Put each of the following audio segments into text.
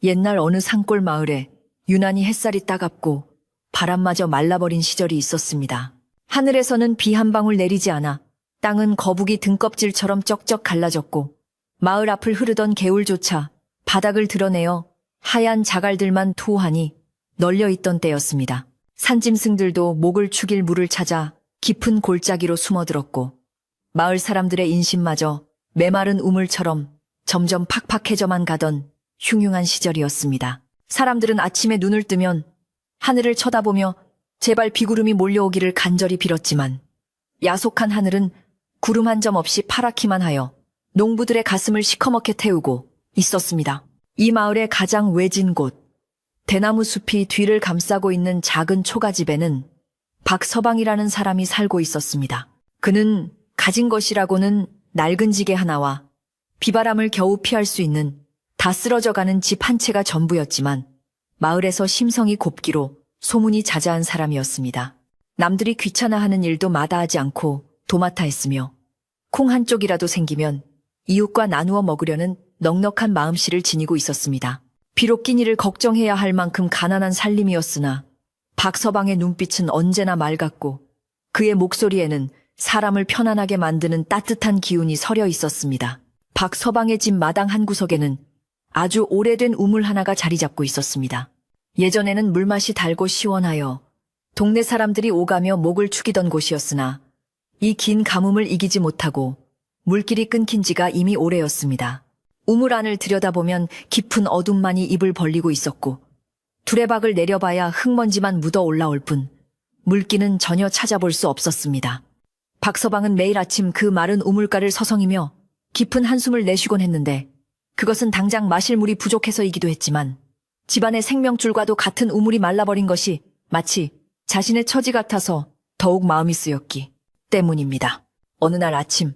옛날 어느 산골 마을에 유난히 햇살이 따갑고 바람마저 말라버린 시절이 있었습니다. 하늘에서는 비 한 방울 내리지 않아 땅은 거북이 등껍질처럼 쩍쩍 갈라졌고 마을 앞을 흐르던 개울조차 바닥을 드러내어 하얀 자갈들만 투하니 널려있던 때였습니다. 산짐승들도 목을 축일 물을 찾아 깊은 골짜기로 숨어들었고 마을 사람들의 인심마저 메마른 우물처럼 점점 팍팍해져만 가던 흉흉한 시절이었습니다. 사람들은 아침에 눈을 뜨면 하늘을 쳐다보며 제발 비구름이 몰려오기를 간절히 빌었지만 야속한 하늘은 구름 한 점 없이 파랗기만 하여 농부들의 가슴을 시커멓게 태우고 있었습니다. 이 마을의 가장 외진 곳, 대나무 숲이 뒤를 감싸고 있는 작은 초가집에는 박서방이라는 사람이 살고 있었습니다. 그는 가진 것이라고는 낡은 지게 하나와 비바람을 겨우 피할 수 있는 다 쓰러져가는 집 한 채가 전부였지만 마을에서 심성이 곱기로 소문이 자자한 사람이었습니다. 남들이 귀찮아하는 일도 마다하지 않고 도맡아 했으며 콩 한 쪽이라도 생기면 이웃과 나누어 먹으려는 넉넉한 마음씨를 지니고 있었습니다. 비록 끼니를 걱정해야 할 만큼 가난한 살림이었으나 박서방의 눈빛은 언제나 맑았고 그의 목소리에는 사람을 편안하게 만드는 따뜻한 기운이 서려 있었습니다. 박서방의 집 마당 한 구석에는 아주 오래된 우물 하나가 자리 잡고 있었습니다. 예전에는 물맛이 달고 시원하여 동네 사람들이 오가며 목을 축이던 곳이었으나 이 긴 가뭄을 이기지 못하고 물길이 끊긴 지가 이미 오래였습니다. 우물 안을 들여다보면 깊은 어둠만이 입을 벌리고 있었고 두레박을 내려봐야 흙먼지만 묻어 올라올 뿐 물기는 전혀 찾아볼 수 없었습니다. 박서방은 매일 아침 그 마른 우물가를 서성이며 깊은 한숨을 내쉬곤 했는데 그것은 당장 마실 물이 부족해서이기도 했지만 집안의 생명줄과도 같은 우물이 말라버린 것이 마치 자신의 처지 같아서 더욱 마음이 쓰였기 때문입니다. 어느 날 아침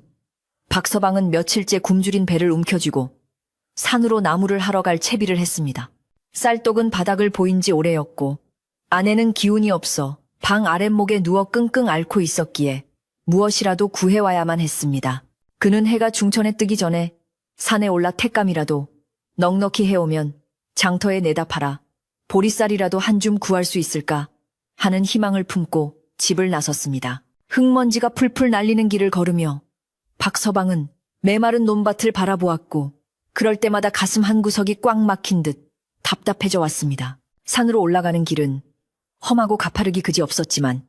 박서방은 며칠째 굶주린 배를 움켜쥐고 산으로 나무를 하러 갈 채비를 했습니다. 쌀독은 바닥을 보인 지 오래였고 아내는 기운이 없어 방 아랫목에 누워 끙끙 앓고 있었기에 무엇이라도 구해와야만 했습니다. 그는 해가 중천에 뜨기 전에 산에 올라 택감이라도 넉넉히 해오면 장터에 내다 팔아 보리쌀이라도 한 줌 구할 수 있을까 하는 희망을 품고 집을 나섰습니다. 흙먼지가 풀풀 날리는 길을 걸으며 박서방은 메마른 논밭을 바라보았고 그럴 때마다 가슴 한구석이 꽉 막힌 듯 답답해져 왔습니다. 산으로 올라가는 길은 험하고 가파르기 그지없었지만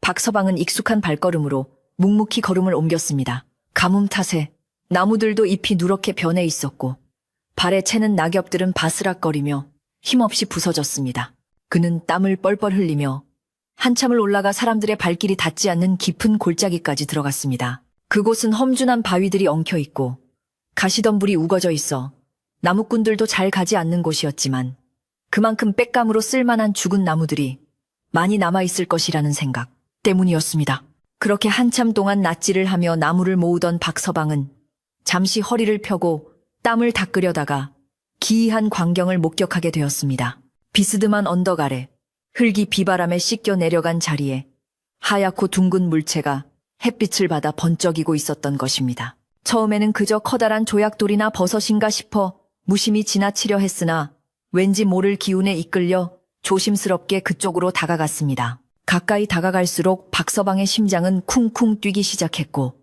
박서방은 익숙한 발걸음으로 묵묵히 걸음을 옮겼습니다. 가뭄 탓에 나무들도 잎이 누렇게 변해 있었고 발에 채는 낙엽들은 바스락거리며 힘없이 부서졌습니다. 그는 땀을 뻘뻘 흘리며 한참을 올라가 사람들의 발길이 닿지 않는 깊은 골짜기까지 들어갔습니다. 그곳은 험준한 바위들이 엉켜있고 가시덤불이 우거져 있어 나무꾼들도 잘 가지 않는 곳이었지만 그만큼 빽감으로 쓸만한 죽은 나무들이 많이 남아있을 것이라는 생각 때문이었습니다. 그렇게 한참 동안 낫지를 하며 나무를 모으던 박서방은 잠시 허리를 펴고 땀을 닦으려다가 기이한 광경을 목격하게 되었습니다. 비스듬한 언덕 아래 흙이 비바람에 씻겨 내려간 자리에 하얗고 둥근 물체가 햇빛을 받아 번쩍이고 있었던 것입니다. 처음에는 그저 커다란 조약돌이나 버섯인가 싶어 무심히 지나치려 했으나 왠지 모를 기운에 이끌려 조심스럽게 그쪽으로 다가갔습니다. 가까이 다가갈수록 박서방의 심장은 쿵쿵 뛰기 시작했고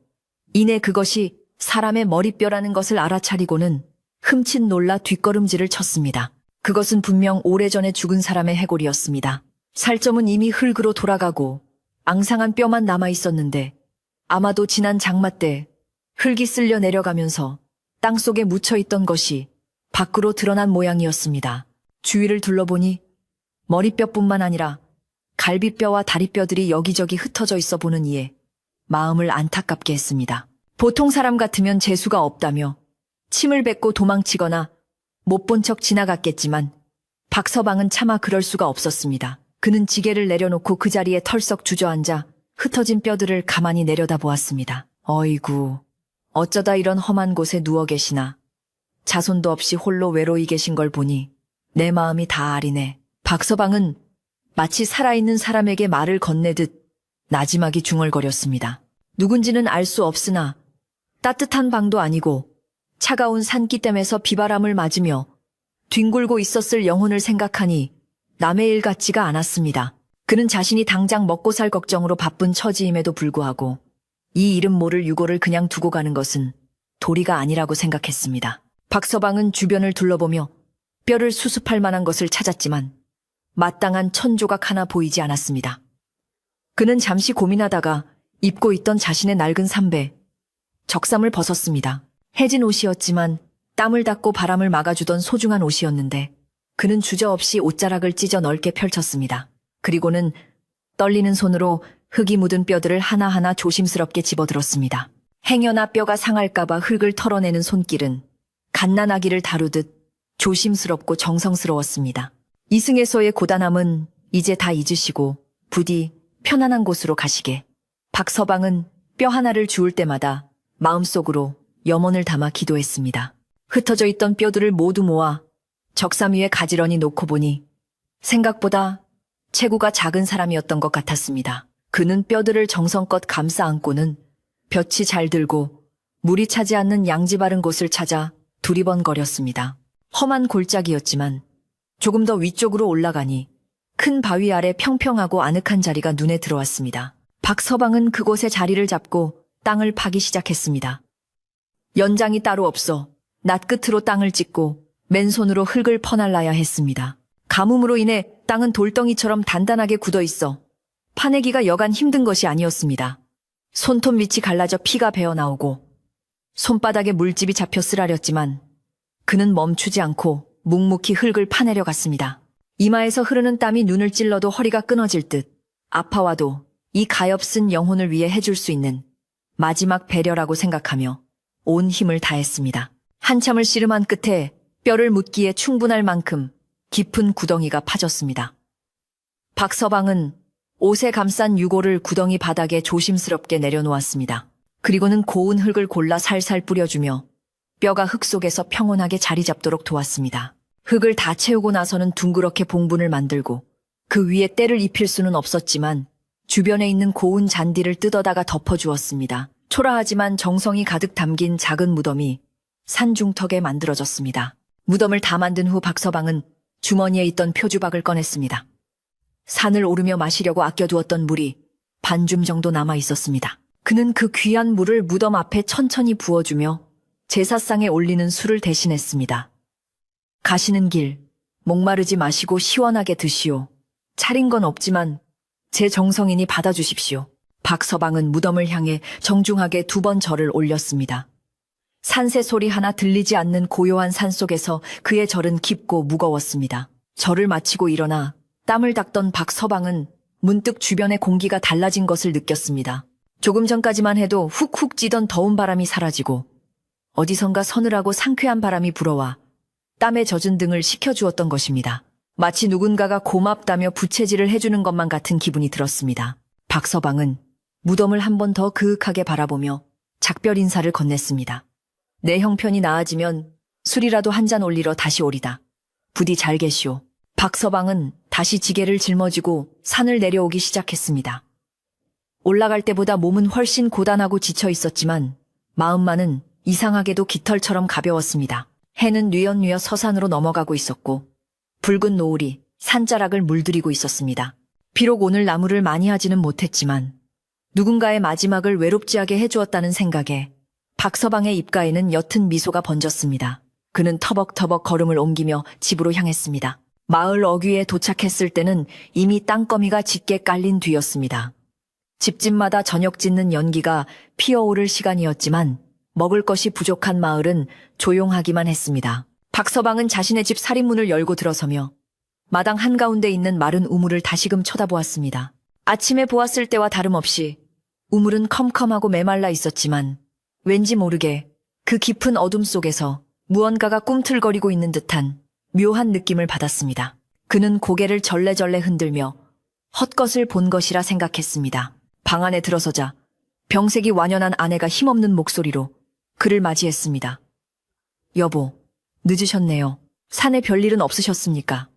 이내 그것이 사람의 머리뼈라는 것을 알아차리고는 흠칫 놀라 뒷걸음질을 쳤습니다. 그것은 분명 오래전에 죽은 사람의 해골이었습니다. 살점은 이미 흙으로 돌아가고 앙상한 뼈만 남아있었는데 아마도 지난 장마 때 흙이 쓸려 내려가면서 땅속에 묻혀있던 것이 밖으로 드러난 모양이었습니다. 주위를 둘러보니 머리뼈뿐만 아니라 갈비뼈와 다리뼈들이 여기저기 흩어져 있어 보는 이에 마음을 안타깝게 했습니다. 보통 사람 같으면 재수가 없다며 침을 뱉고 도망치거나 못 본 척 지나갔겠지만 박서방은 차마 그럴 수가 없었습니다. 그는 지게를 내려놓고 그 자리에 털썩 주저앉아 흩어진 뼈들을 가만히 내려다보았습니다. 어이구, 어쩌다 이런 험한 곳에 누워 계시나. 자손도 없이 홀로 외로이 계신 걸 보니 내 마음이 다 아리네. 박서방은 마치 살아있는 사람에게 말을 건네듯 나지막이 중얼거렸습니다. 누군지는 알 수 없으나 따뜻한 방도 아니고 차가운 산기댐에서 비바람을 맞으며 뒹굴고 있었을 영혼을 생각하니 남의 일 같지가 않았습니다. 그는 자신이 당장 먹고 살 걱정으로 바쁜 처지임에도 불구하고 이 이름 모를 유고를 그냥 두고 가는 것은 도리가 아니라고 생각했습니다. 박서방은 주변을 둘러보며 뼈를 수습할 만한 것을 찾았지만 마땅한 천조각 하나 보이지 않았습니다. 그는 잠시 고민하다가 입고 있던 자신의 낡은 삼배, 적삼을 벗었습니다. 해진 옷이었지만 땀을 닦고 바람을 막아주던 소중한 옷이었는데 그는 주저없이 옷자락을 찢어 넓게 펼쳤습니다. 그리고는 떨리는 손으로 흙이 묻은 뼈들을 하나하나 조심스럽게 집어들었습니다. 행여나 뼈가 상할까봐 흙을 털어내는 손길은 갓난아기를 다루듯 조심스럽고 정성스러웠습니다. 이승에서의 고단함은 이제 다 잊으시고 부디 편안한 곳으로 가시게. 박서방은 뼈 하나를 주울 때마다 마음속으로 염원을 담아 기도했습니다. 흩어져 있던 뼈들을 모두 모아 적삼 위에 가지런히 놓고 보니 생각보다 체구가 작은 사람이었던 것 같았습니다. 그는 뼈들을 정성껏 감싸 안고는 볕이 잘 들고 물이 차지 않는 양지 바른 곳을 찾아 두리번거렸습니다. 험한 골짜기였지만 조금 더 위쪽으로 올라가니 큰 바위 아래 평평하고 아늑한 자리가 눈에 들어왔습니다. 박서방은 그곳에 자리를 잡고 땅을 파기 시작했습니다. 연장이 따로 없어 낫끝으로 땅을 찢고 맨손으로 흙을 퍼날라야 했습니다. 가뭄으로 인해 땅은 돌덩이처럼 단단하게 굳어 있어 파내기가 여간 힘든 것이 아니었습니다. 손톱 밑이 갈라져 피가 배어나오고 손바닥에 물집이 잡혀 쓰라렸지만 그는 멈추지 않고 묵묵히 흙을 파내려 갔습니다. 이마에서 흐르는 땀이 눈을 찔러도 허리가 끊어질 듯 아파와도 이 가엾은 영혼을 위해 해줄 수 있는 마지막 배려라고 생각하며 온 힘을 다했습니다. 한참을 씨름한 끝에 뼈를 묻기에 충분할 만큼 깊은 구덩이가 파졌습니다. 박서방은 옷에 감싼 유골을 구덩이 바닥에 조심스럽게 내려놓았습니다. 그리고는 고운 흙을 골라 살살 뿌려주며 뼈가 흙 속에서 평온하게 자리 잡도록 도왔습니다. 흙을 다 채우고 나서는 둥그렇게 봉분을 만들고 그 위에 때를 입힐 수는 없었지만 주변에 있는 고운 잔디를 뜯어다가 덮어주었습니다. 초라하지만 정성이 가득 담긴 작은 무덤이 산중턱에 만들어졌습니다. 무덤을 다 만든 후 박서방은 주머니에 있던 표주박을 꺼냈습니다. 산을 오르며 마시려고 아껴두었던 물이 반줌 정도 남아 있었습니다. 그는 그 귀한 물을 무덤 앞에 천천히 부어주며 제사상에 올리는 술을 대신했습니다. 가시는 길 목마르지 마시고 시원하게 드시오. 차린 건 없지만 제 정성이니 받아주십시오. 박서방은 무덤을 향해 정중하게 2번 절을 올렸습니다. 산새 소리 하나 들리지 않는 고요한 산속에서 그의 절은 깊고 무거웠습니다. 절을 마치고 일어나 땀을 닦던 박서방은 문득 주변의 공기가 달라진 것을 느꼈습니다. 조금 전까지만 해도 훅훅 찌던 더운 바람이 사라지고 어디선가 서늘하고 상쾌한 바람이 불어와 땀에 젖은 등을 식혀주었던 것입니다. 마치 누군가가 고맙다며 부채질을 해주는 것만 같은 기분이 들었습니다. 박서방은 무덤을 한 번 더 그윽하게 바라보며 작별 인사를 건넸습니다. 내 형편이 나아지면 술이라도 한 잔 올리러 다시 오리다. 부디 잘 계시오. 박서방은 다시 지게를 짊어지고 산을 내려오기 시작했습니다. 올라갈 때보다 몸은 훨씬 고단하고 지쳐 있었지만 마음만은 이상하게도 깃털처럼 가벼웠습니다. 해는 뉘엿뉘엿 서산으로 넘어가고 있었고 붉은 노을이 산자락을 물들이고 있었습니다. 비록 오늘 나무를 많이 하지는 못했지만 누군가의 마지막을 외롭지 않게 해주었다는 생각에 박서방의 입가에는 옅은 미소가 번졌습니다. 그는 터벅터벅 걸음을 옮기며 집으로 향했습니다. 마을 어귀에 도착했을 때는 이미 땅거미가 짙게 깔린 뒤였습니다. 집집마다 저녁 짓는 연기가 피어오를 시간이었지만 먹을 것이 부족한 마을은 조용하기만 했습니다. 박서방은 자신의 집 살인문을 열고 들어서며 마당 한가운데 있는 마른 우물을 다시금 쳐다보았습니다. 아침에 보았을 때와 다름없이 우물은 컴컴하고 메말라 있었지만 왠지 모르게 그 깊은 어둠 속에서 무언가가 꿈틀거리고 있는 듯한 묘한 느낌을 받았습니다. 그는 고개를 절레절레 흔들며 헛것을 본 것이라 생각했습니다. 방 안에 들어서자 병색이 완연한 아내가 힘없는 목소리로 그를 맞이했습니다. 여보, 늦으셨네요. 산에 별일은 없으셨습니까?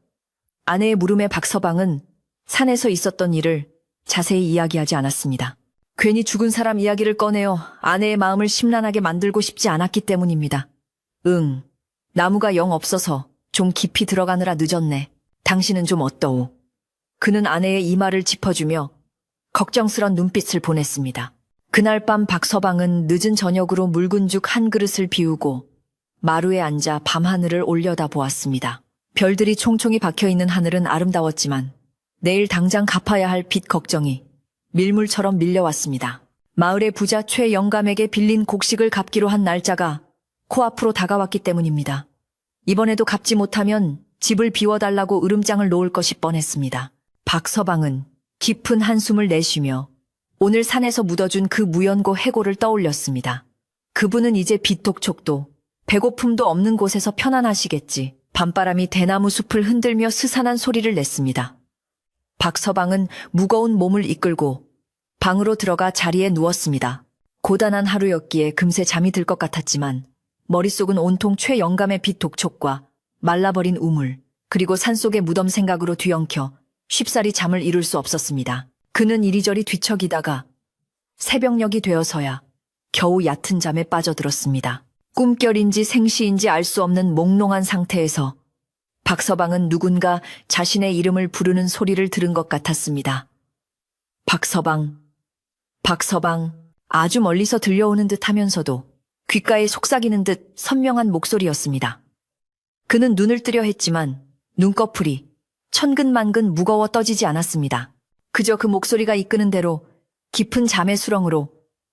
아내의 물음에 박서방은 산에서 있었던 일을 자세히 이야기하지 않았습니다. 괜히 죽은 사람 이야기를 꺼내어 아내의 마음을 심란하게 만들고 싶지 않았기 때문입니다. 나무가 영 없어서 좀 깊이 들어가느라 늦었네. 당신은 좀 어떠오? 그는 아내의 이마를 짚어주며 걱정스런 눈빛을 보냈습니다. 그날 밤 박서방은 늦은 저녁으로 묽은 죽 한 그릇을 비우고 마루에 앉아 밤하늘을 올려다 보았습니다. 별들이 총총히 박혀있는 하늘은 아름다웠지만 내일 당장 갚아야 할 빚 걱정이 밀물처럼 밀려왔습니다. 마을의 부자 최 영감에게 빌린 곡식을 갚기로 한 날짜가 코앞으로 다가왔기 때문입니다. 이번에도 갚지 못하면 집을 비워달라고 으름장을 놓을 것이 뻔했습니다. 박서방은 깊은 한숨을 내쉬며 오늘 산에서 묻어준 그 무연고 해골을 떠올렸습니다. 그분은 이제 빚독촉도 배고픔도 없는 곳에서 편안하시겠지. 밤바람이 대나무 숲을 흔들며 스산한 소리를 냈습니다. 박서방은 무거운 몸을 이끌고 방으로 들어가 자리에 누웠습니다. 고단한 하루였기에 금세 잠이 들 것 같았지만 머릿속은 온통 최 영감의 빚독촉과 말라버린 우물, 그리고 산속의 무덤 생각으로 뒤엉켜 쉽사리 잠을 이룰 수 없었습니다. 그는 이리저리 뒤척이다가 새벽녘이 되어서야 겨우 얕은 잠에 빠져들었습니다. 꿈결인지 생시인지 알 수 없는 몽롱한 상태에서 박서방은 누군가 자신의 이름을 부르는 소리를 들은 것 같았습니다. 박서방, 박서방, 아주 멀리서 들려오는 듯 하면서도 귓가에 속삭이는 듯 선명한 목소리였습니다. 그는 눈을 뜨려 했지만 눈꺼풀이 천근만근 무거워 떠지지 않았습니다. 그저 그 목소리가 이끄는 대로 깊은 잠의 수렁으로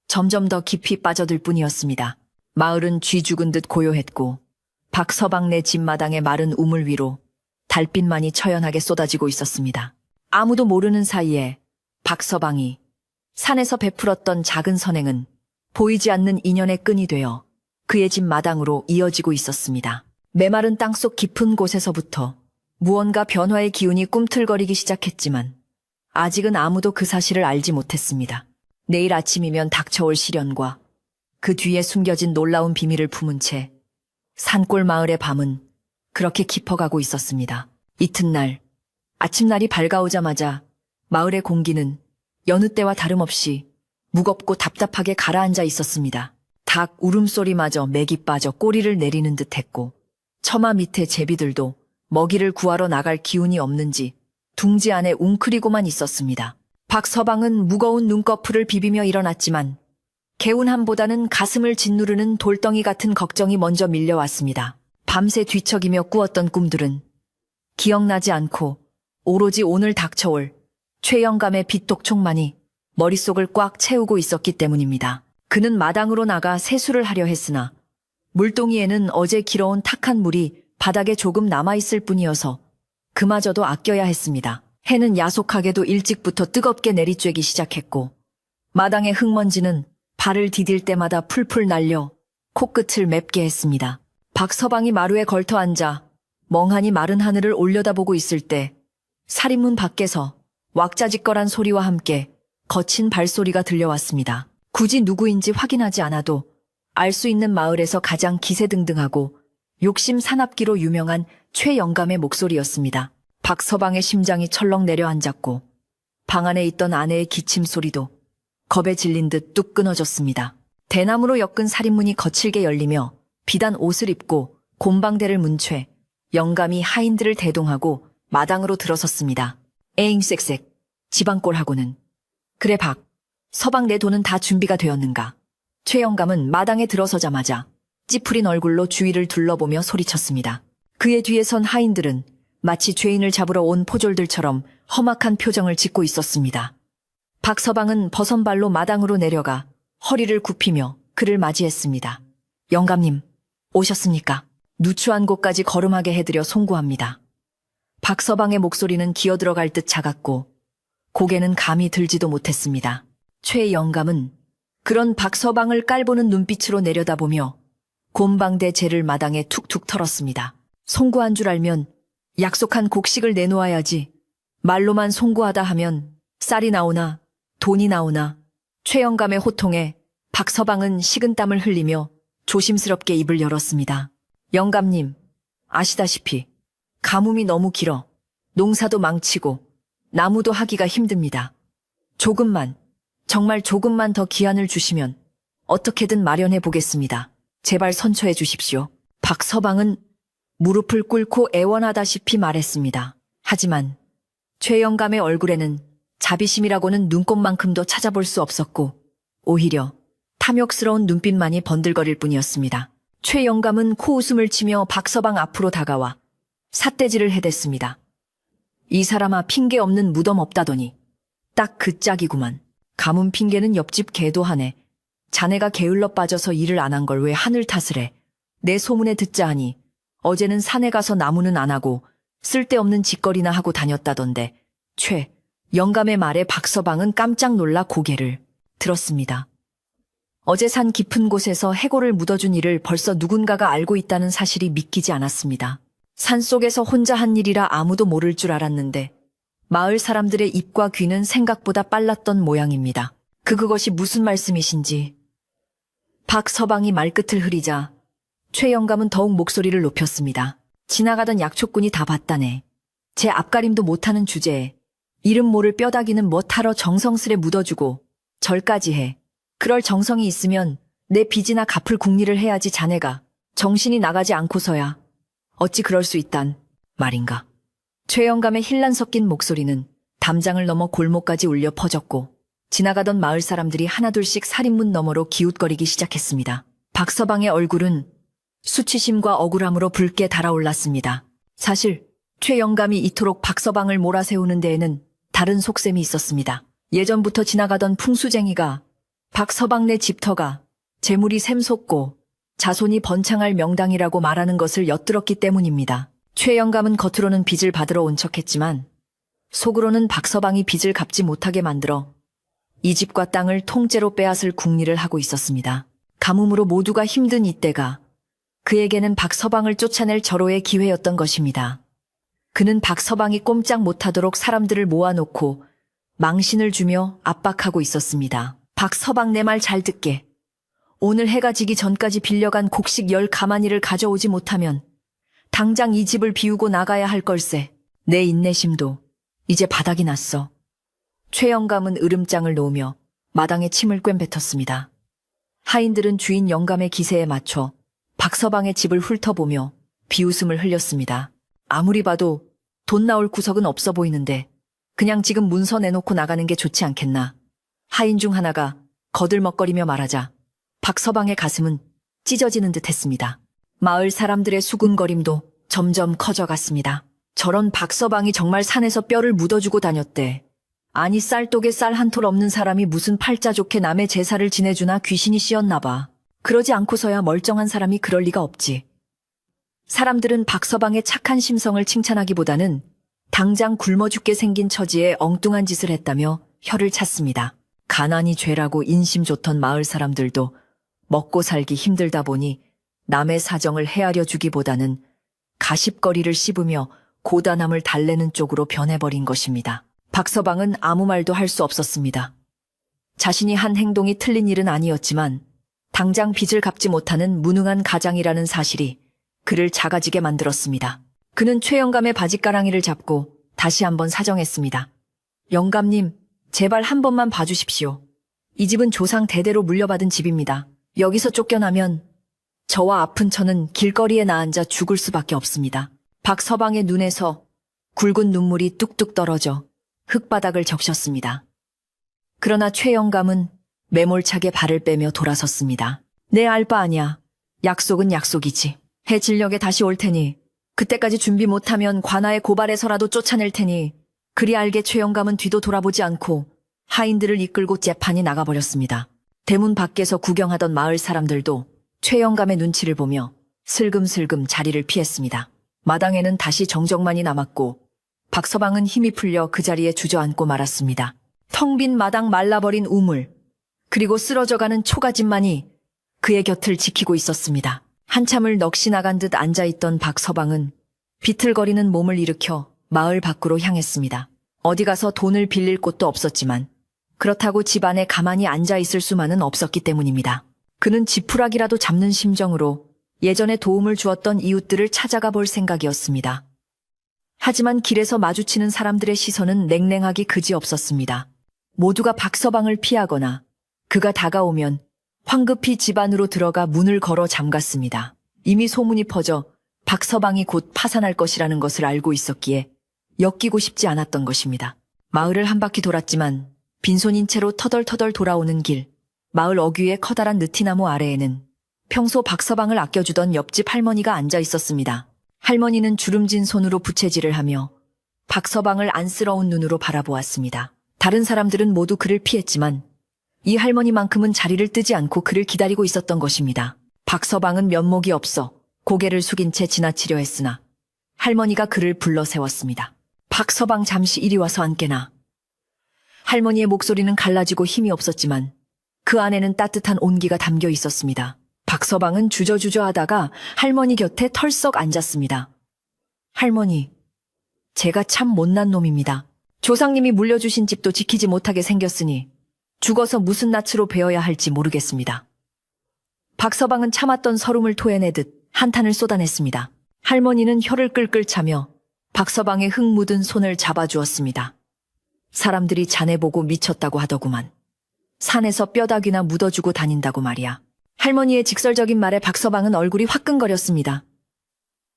점점 더 깊이 빠져들 뿐이었습니다. 마을은 쥐 죽은 듯 고요했고 박서방네 집마당의 마른 우물 위로 달빛만이 처연하게 쏟아지고 있었습니다. 아무도 모르는 사이에 박서방이 산에서 베풀었던 작은 선행은 보이지 않는 인연의 끈이 되어 그의 집 마당으로 이어지고 있었습니다. 메마른 땅속 깊은 곳에서부터 무언가 변화의 기운이 꿈틀거리기 시작했지만 아직은 아무도 그 사실을 알지 못했습니다. 내일 아침이면 닥쳐올 시련과 그 뒤에 숨겨진 놀라운 비밀을 품은 채 산골 마을의 밤은 그렇게 깊어가고 있었습니다. 이튿날 아침날이 밝아오자마자 마을의 공기는 여느 때와 다름없이 무겁고 답답하게 가라앉아 있었습니다. 닭 울음소리마저 맥이 빠져 꼬리를 내리는 듯했고 처마 밑에 제비들도 먹이를 구하러 나갈 기운이 없는지 둥지 안에 웅크리고만 있었습니다. 박서방은 무거운 눈꺼풀을 비비며 일어났지만 개운함보다는 가슴을 짓누르는 돌덩이 같은 걱정이 먼저 밀려왔습니다. 밤새 뒤척이며 꾸었던 꿈들은 기억나지 않고 오로지 오늘 닥쳐올 최영감의 빚독촉만이 머릿속을 꽉 채우고 있었기 때문입니다. 그는 마당으로 나가 세수를 하려 했으나 물동이에는 어제 길어온 탁한 물이 바닥에 조금 남아있을 뿐이어서 그마저도 아껴야 했습니다. 해는 야속하게도 일찍부터 뜨겁게 내리쬐기 시작했고 마당의 흙먼지는 발을 디딜 때마다 풀풀 날려 코끝을 맵게 했습니다. 박서방이 마루에 걸터 앉아 멍하니 마른 하늘을 올려다보고 있을 때 살인문 밖에서 왁자지껄한 소리와 함께 거친 발소리가 들려왔습니다. 굳이 누구인지 확인하지 않아도 알 수 있는 마을에서 가장 기세등등하고 욕심 사납기로 유명한 최영감의 목소리였습니다. 박서방의 심장이 철렁 내려앉았고 방 안에 있던 아내의 기침 소리도 겁에 질린 듯 뚝 끊어졌습니다. 대나무로 엮은 살인문이 거칠게 열리며 비단 옷을 입고 곰방대를 문 채 영감이 하인들을 대동하고 마당으로 들어섰습니다. 에잉 쌕쌕, 지방골하고는. 그래 박, 서방 내 돈은 다 준비가 되었는가? 최영감은 마당에 들어서자마자 찌푸린 얼굴로 주위를 둘러보며 소리쳤습니다. 그의 뒤에 선 하인들은 마치 죄인을 잡으러 온 포졸들처럼 험악한 표정을 짓고 있었습니다. 박서방은 버선발로 마당으로 내려가 허리를 굽히며 그를 맞이했습니다. 영감님, 오셨습니까? 누추한 곳까지 걸음하게 해드려 송구합니다. 박서방의 목소리는 기어들어갈 듯 작았고 고개는 감이 들지도 못했습니다. 최 영감은 그런 박서방을 깔보는 눈빛으로 내려다보며 곰방대 재를 마당에 툭툭 털었습니다. 송구한 줄 알면 약속한 곡식을 내놓아야지. 말로만 송구하다 하면 쌀이 나오나 돈이 나오나. 최 영감의 호통에 박서방은 식은땀을 흘리며 조심스럽게 입을 열었습니다. 영감님, 아시다시피 가뭄이 너무 길어 농사도 망치고 나무도 하기가 힘듭니다. 조금만, 정말 조금만 더 기한을 주시면 어떻게든 마련해 보겠습니다. 제발 선처해 주십시오. 박서방은 무릎을 꿇고 애원하다시피 말했습니다. 하지만 최영감의 얼굴에는 자비심이라고는 눈꼽만큼도 찾아볼 수 없었고 오히려 탐욕스러운 눈빛만이 번들거릴 뿐이었습니다. 최영감은 코웃음을 치며 박서방 앞으로 다가와 삿대질을 해댔습니다. 이 사람아 핑계 없는 무덤 없다더니 딱 그 짝이구만. 가문 핑계는 옆집 개도 하네. 자네가 게을러 빠져서 일을 안 한 걸 왜 하늘 탓을 해. 내 소문에 듣자 하니 어제는 산에 가서 나무는 안 하고 쓸데없는 짓거리나 하고 다녔다던데. 최 영감의 말에 박서방은 깜짝 놀라 고개를 들었습니다. 어제 산 깊은 곳에서 해골을 묻어준 일을 벌써 누군가가 알고 있다는 사실이 믿기지 않았습니다. 산속에서 혼자 한 일이라 아무도 모를 줄 알았는데 마을 사람들의 입과 귀는 생각보다 빨랐던 모양입니다. 그것이 무슨 말씀이신지. 박서방이 말끝을 흐리자 최 영감은 더욱 목소리를 높였습니다. 지나가던 약초꾼이 다 봤다네. 제 앞가림도 못하는 주제에 이름 모를 뼈다귀는 뭐하러 정성스레 묻어주고 절까지 해. 그럴 정성이 있으면 내 빚이나 갚을 궁리를 해야지 자네가 정신이 나가지 않고서야 어찌 그럴 수 있단 말인가. 최 영감의 힐난 섞인 목소리는 담장을 넘어 골목까지 울려 퍼졌고 지나가던 마을 사람들이 하나둘씩 살인문 너머로 기웃거리기 시작했습니다. 박서방의 얼굴은 수치심과 억울함으로 붉게 달아올랐습니다. 사실 최 영감이 이토록 박서방을 몰아세우는 데에는 다른 속셈이 있었습니다. 예전부터 지나가던 풍수쟁이가 박서방네 집터가 재물이 샘솟고 자손이 번창할 명당이라고 말하는 것을 엿들었기 때문입니다. 최 영감은 겉으로는 빚을 받으러 온 척했지만 속으로는 박서방이 빚을 갚지 못하게 만들어 이 집과 땅을 통째로 빼앗을 궁리를 하고 있었습니다. 가뭄으로 모두가 힘든 이때가 그에게는 박서방을 쫓아낼 절호의 기회였던 것입니다. 그는 박서방이 꼼짝 못하도록 사람들을 모아놓고 망신을 주며 압박하고 있었습니다. 박서방 내 말 잘 듣게. 오늘 해가 지기 전까지 빌려간 곡식 10가마니를 가져오지 못하면 당장 이 집을 비우고 나가야 할 걸세. 내 인내심도 이제 바닥이 났어. 최 영감은 으름장을 놓으며 마당에 침을 꿰뱉었습니다. 하인들은 주인 영감의 기세에 맞춰 박서방의 집을 훑어보며 비웃음을 흘렸습니다. 아무리 봐도 돈 나올 구석은 없어 보이는데 그냥 지금 문서 내놓고 나가는 게 좋지 않겠나. 하인 중 하나가 거들먹거리며 말하자 박서방의 가슴은 찢어지는 듯 했습니다. 마을 사람들의 수군거림도 점점 커져갔습니다. 저런 박서방이 정말 산에서 뼈를 묻어주고 다녔대. 아니 쌀독에 쌀 한 톨 없는 사람이 무슨 팔자 좋게 남의 제사를 지내주나 귀신이 씌었나 봐. 그러지 않고서야 멀쩡한 사람이 그럴 리가 없지. 사람들은 박서방의 착한 심성을 칭찬하기보다는 당장 굶어 죽게 생긴 처지에 엉뚱한 짓을 했다며 혀를 찼습니다. 가난이 죄라고 인심 좋던 마을 사람들도 먹고 살기 힘들다 보니 남의 사정을 헤아려 주기보다는 가십거리를 씹으며 고단함을 달래는 쪽으로 변해버린 것입니다. 박서방은 아무 말도 할 수 없었습니다. 자신이 한 행동이 틀린 일은 아니었지만 당장 빚을 갚지 못하는 무능한 가장이라는 사실이 그를 작아지게 만들었습니다. 그는 최 영감의 바짓가랑이를 잡고 다시 한번 사정했습니다. 영감님, 제발 한 번만 봐주십시오. 이 집은 조상 대대로 물려받은 집입니다. 여기서 쫓겨나면 저와 아픈 처는 길거리에 나앉아 죽을 수밖에 없습니다. 박서방의 눈에서 굵은 눈물이 뚝뚝 떨어져 흙바닥을 적셨습니다. 그러나 최 영감은 매몰차게 발을 빼며 돌아섰습니다. 내 알 바 아냐. 약속은 약속이지. 해 진력에 다시 올 테니 그때까지 준비 못하면 관아의 고발에서라도 쫓아낼 테니 그리 알게 최 영감은 뒤도 돌아보지 않고 하인들을 이끌고 째판이 나가버렸습니다. 대문 밖에서 구경하던 마을 사람들도 최 영감의 눈치를 보며 슬금슬금 자리를 피했습니다. 마당에는 다시 정적만이 남았고 박서방은 힘이 풀려 그 자리에 주저앉고 말았습니다. 텅 빈 마당 말라버린 우물, 그리고 쓰러져가는 초가집만이 그의 곁을 지키고 있었습니다. 한참을 넋이 나간 듯 앉아있던 박서방은 비틀거리는 몸을 일으켜 마을 밖으로 향했습니다. 어디 가서 돈을 빌릴 곳도 없었지만 그렇다고 집안에 가만히 앉아있을 수만은 없었기 때문입니다. 그는 지푸라기라도 잡는 심정으로 예전에 도움을 주었던 이웃들을 찾아가 볼 생각이었습니다. 하지만 길에서 마주치는 사람들의 시선은 냉랭하기 그지없었습니다. 모두가 박서방을 피하거나 그가 다가오면 황급히 집 안으로 들어가 문을 걸어 잠갔습니다. 이미 소문이 퍼져 박서방이 곧 파산할 것이라는 것을 알고 있었기에 엮이고 싶지 않았던 것입니다. 마을을 한 바퀴 돌았지만 빈손인 채로 터덜터덜 돌아오는 길, 마을 어귀의 커다란 느티나무 아래에는 평소 박서방을 아껴주던 옆집 할머니가 앉아 있었습니다. 할머니는 주름진 손으로 부채질을 하며 박서방을 안쓰러운 눈으로 바라보았습니다. 다른 사람들은 모두 그를 피했지만 이 할머니만큼은 자리를 뜨지 않고 그를 기다리고 있었던 것입니다. 박서방은 면목이 없어 고개를 숙인 채 지나치려 했으나 할머니가 그를 불러 세웠습니다. 박서방 잠시 이리 와서 앉게나. 할머니의 목소리는 갈라지고 힘이 없었지만 그 안에는 따뜻한 온기가 담겨 있었습니다. 박서방은 주저주저 하다가 할머니 곁에 털썩 앉았습니다. 할머니, 제가 참 못난 놈입니다. 조상님이 물려주신 집도 지키지 못하게 생겼으니 죽어서 무슨 낯으로 베어야 할지 모르겠습니다. 박서방은 참았던 서름을 토해내듯 한탄을 쏟아냈습니다. 할머니는 혀를 끌끌 차며 박서방의 흙 묻은 손을 잡아주었습니다. 사람들이 자네 보고 미쳤다고 하더구만. 산에서 뼈다귀나 묻어주고 다닌다고 말이야. 할머니의 직설적인 말에 박서방은 얼굴이 화끈거렸습니다.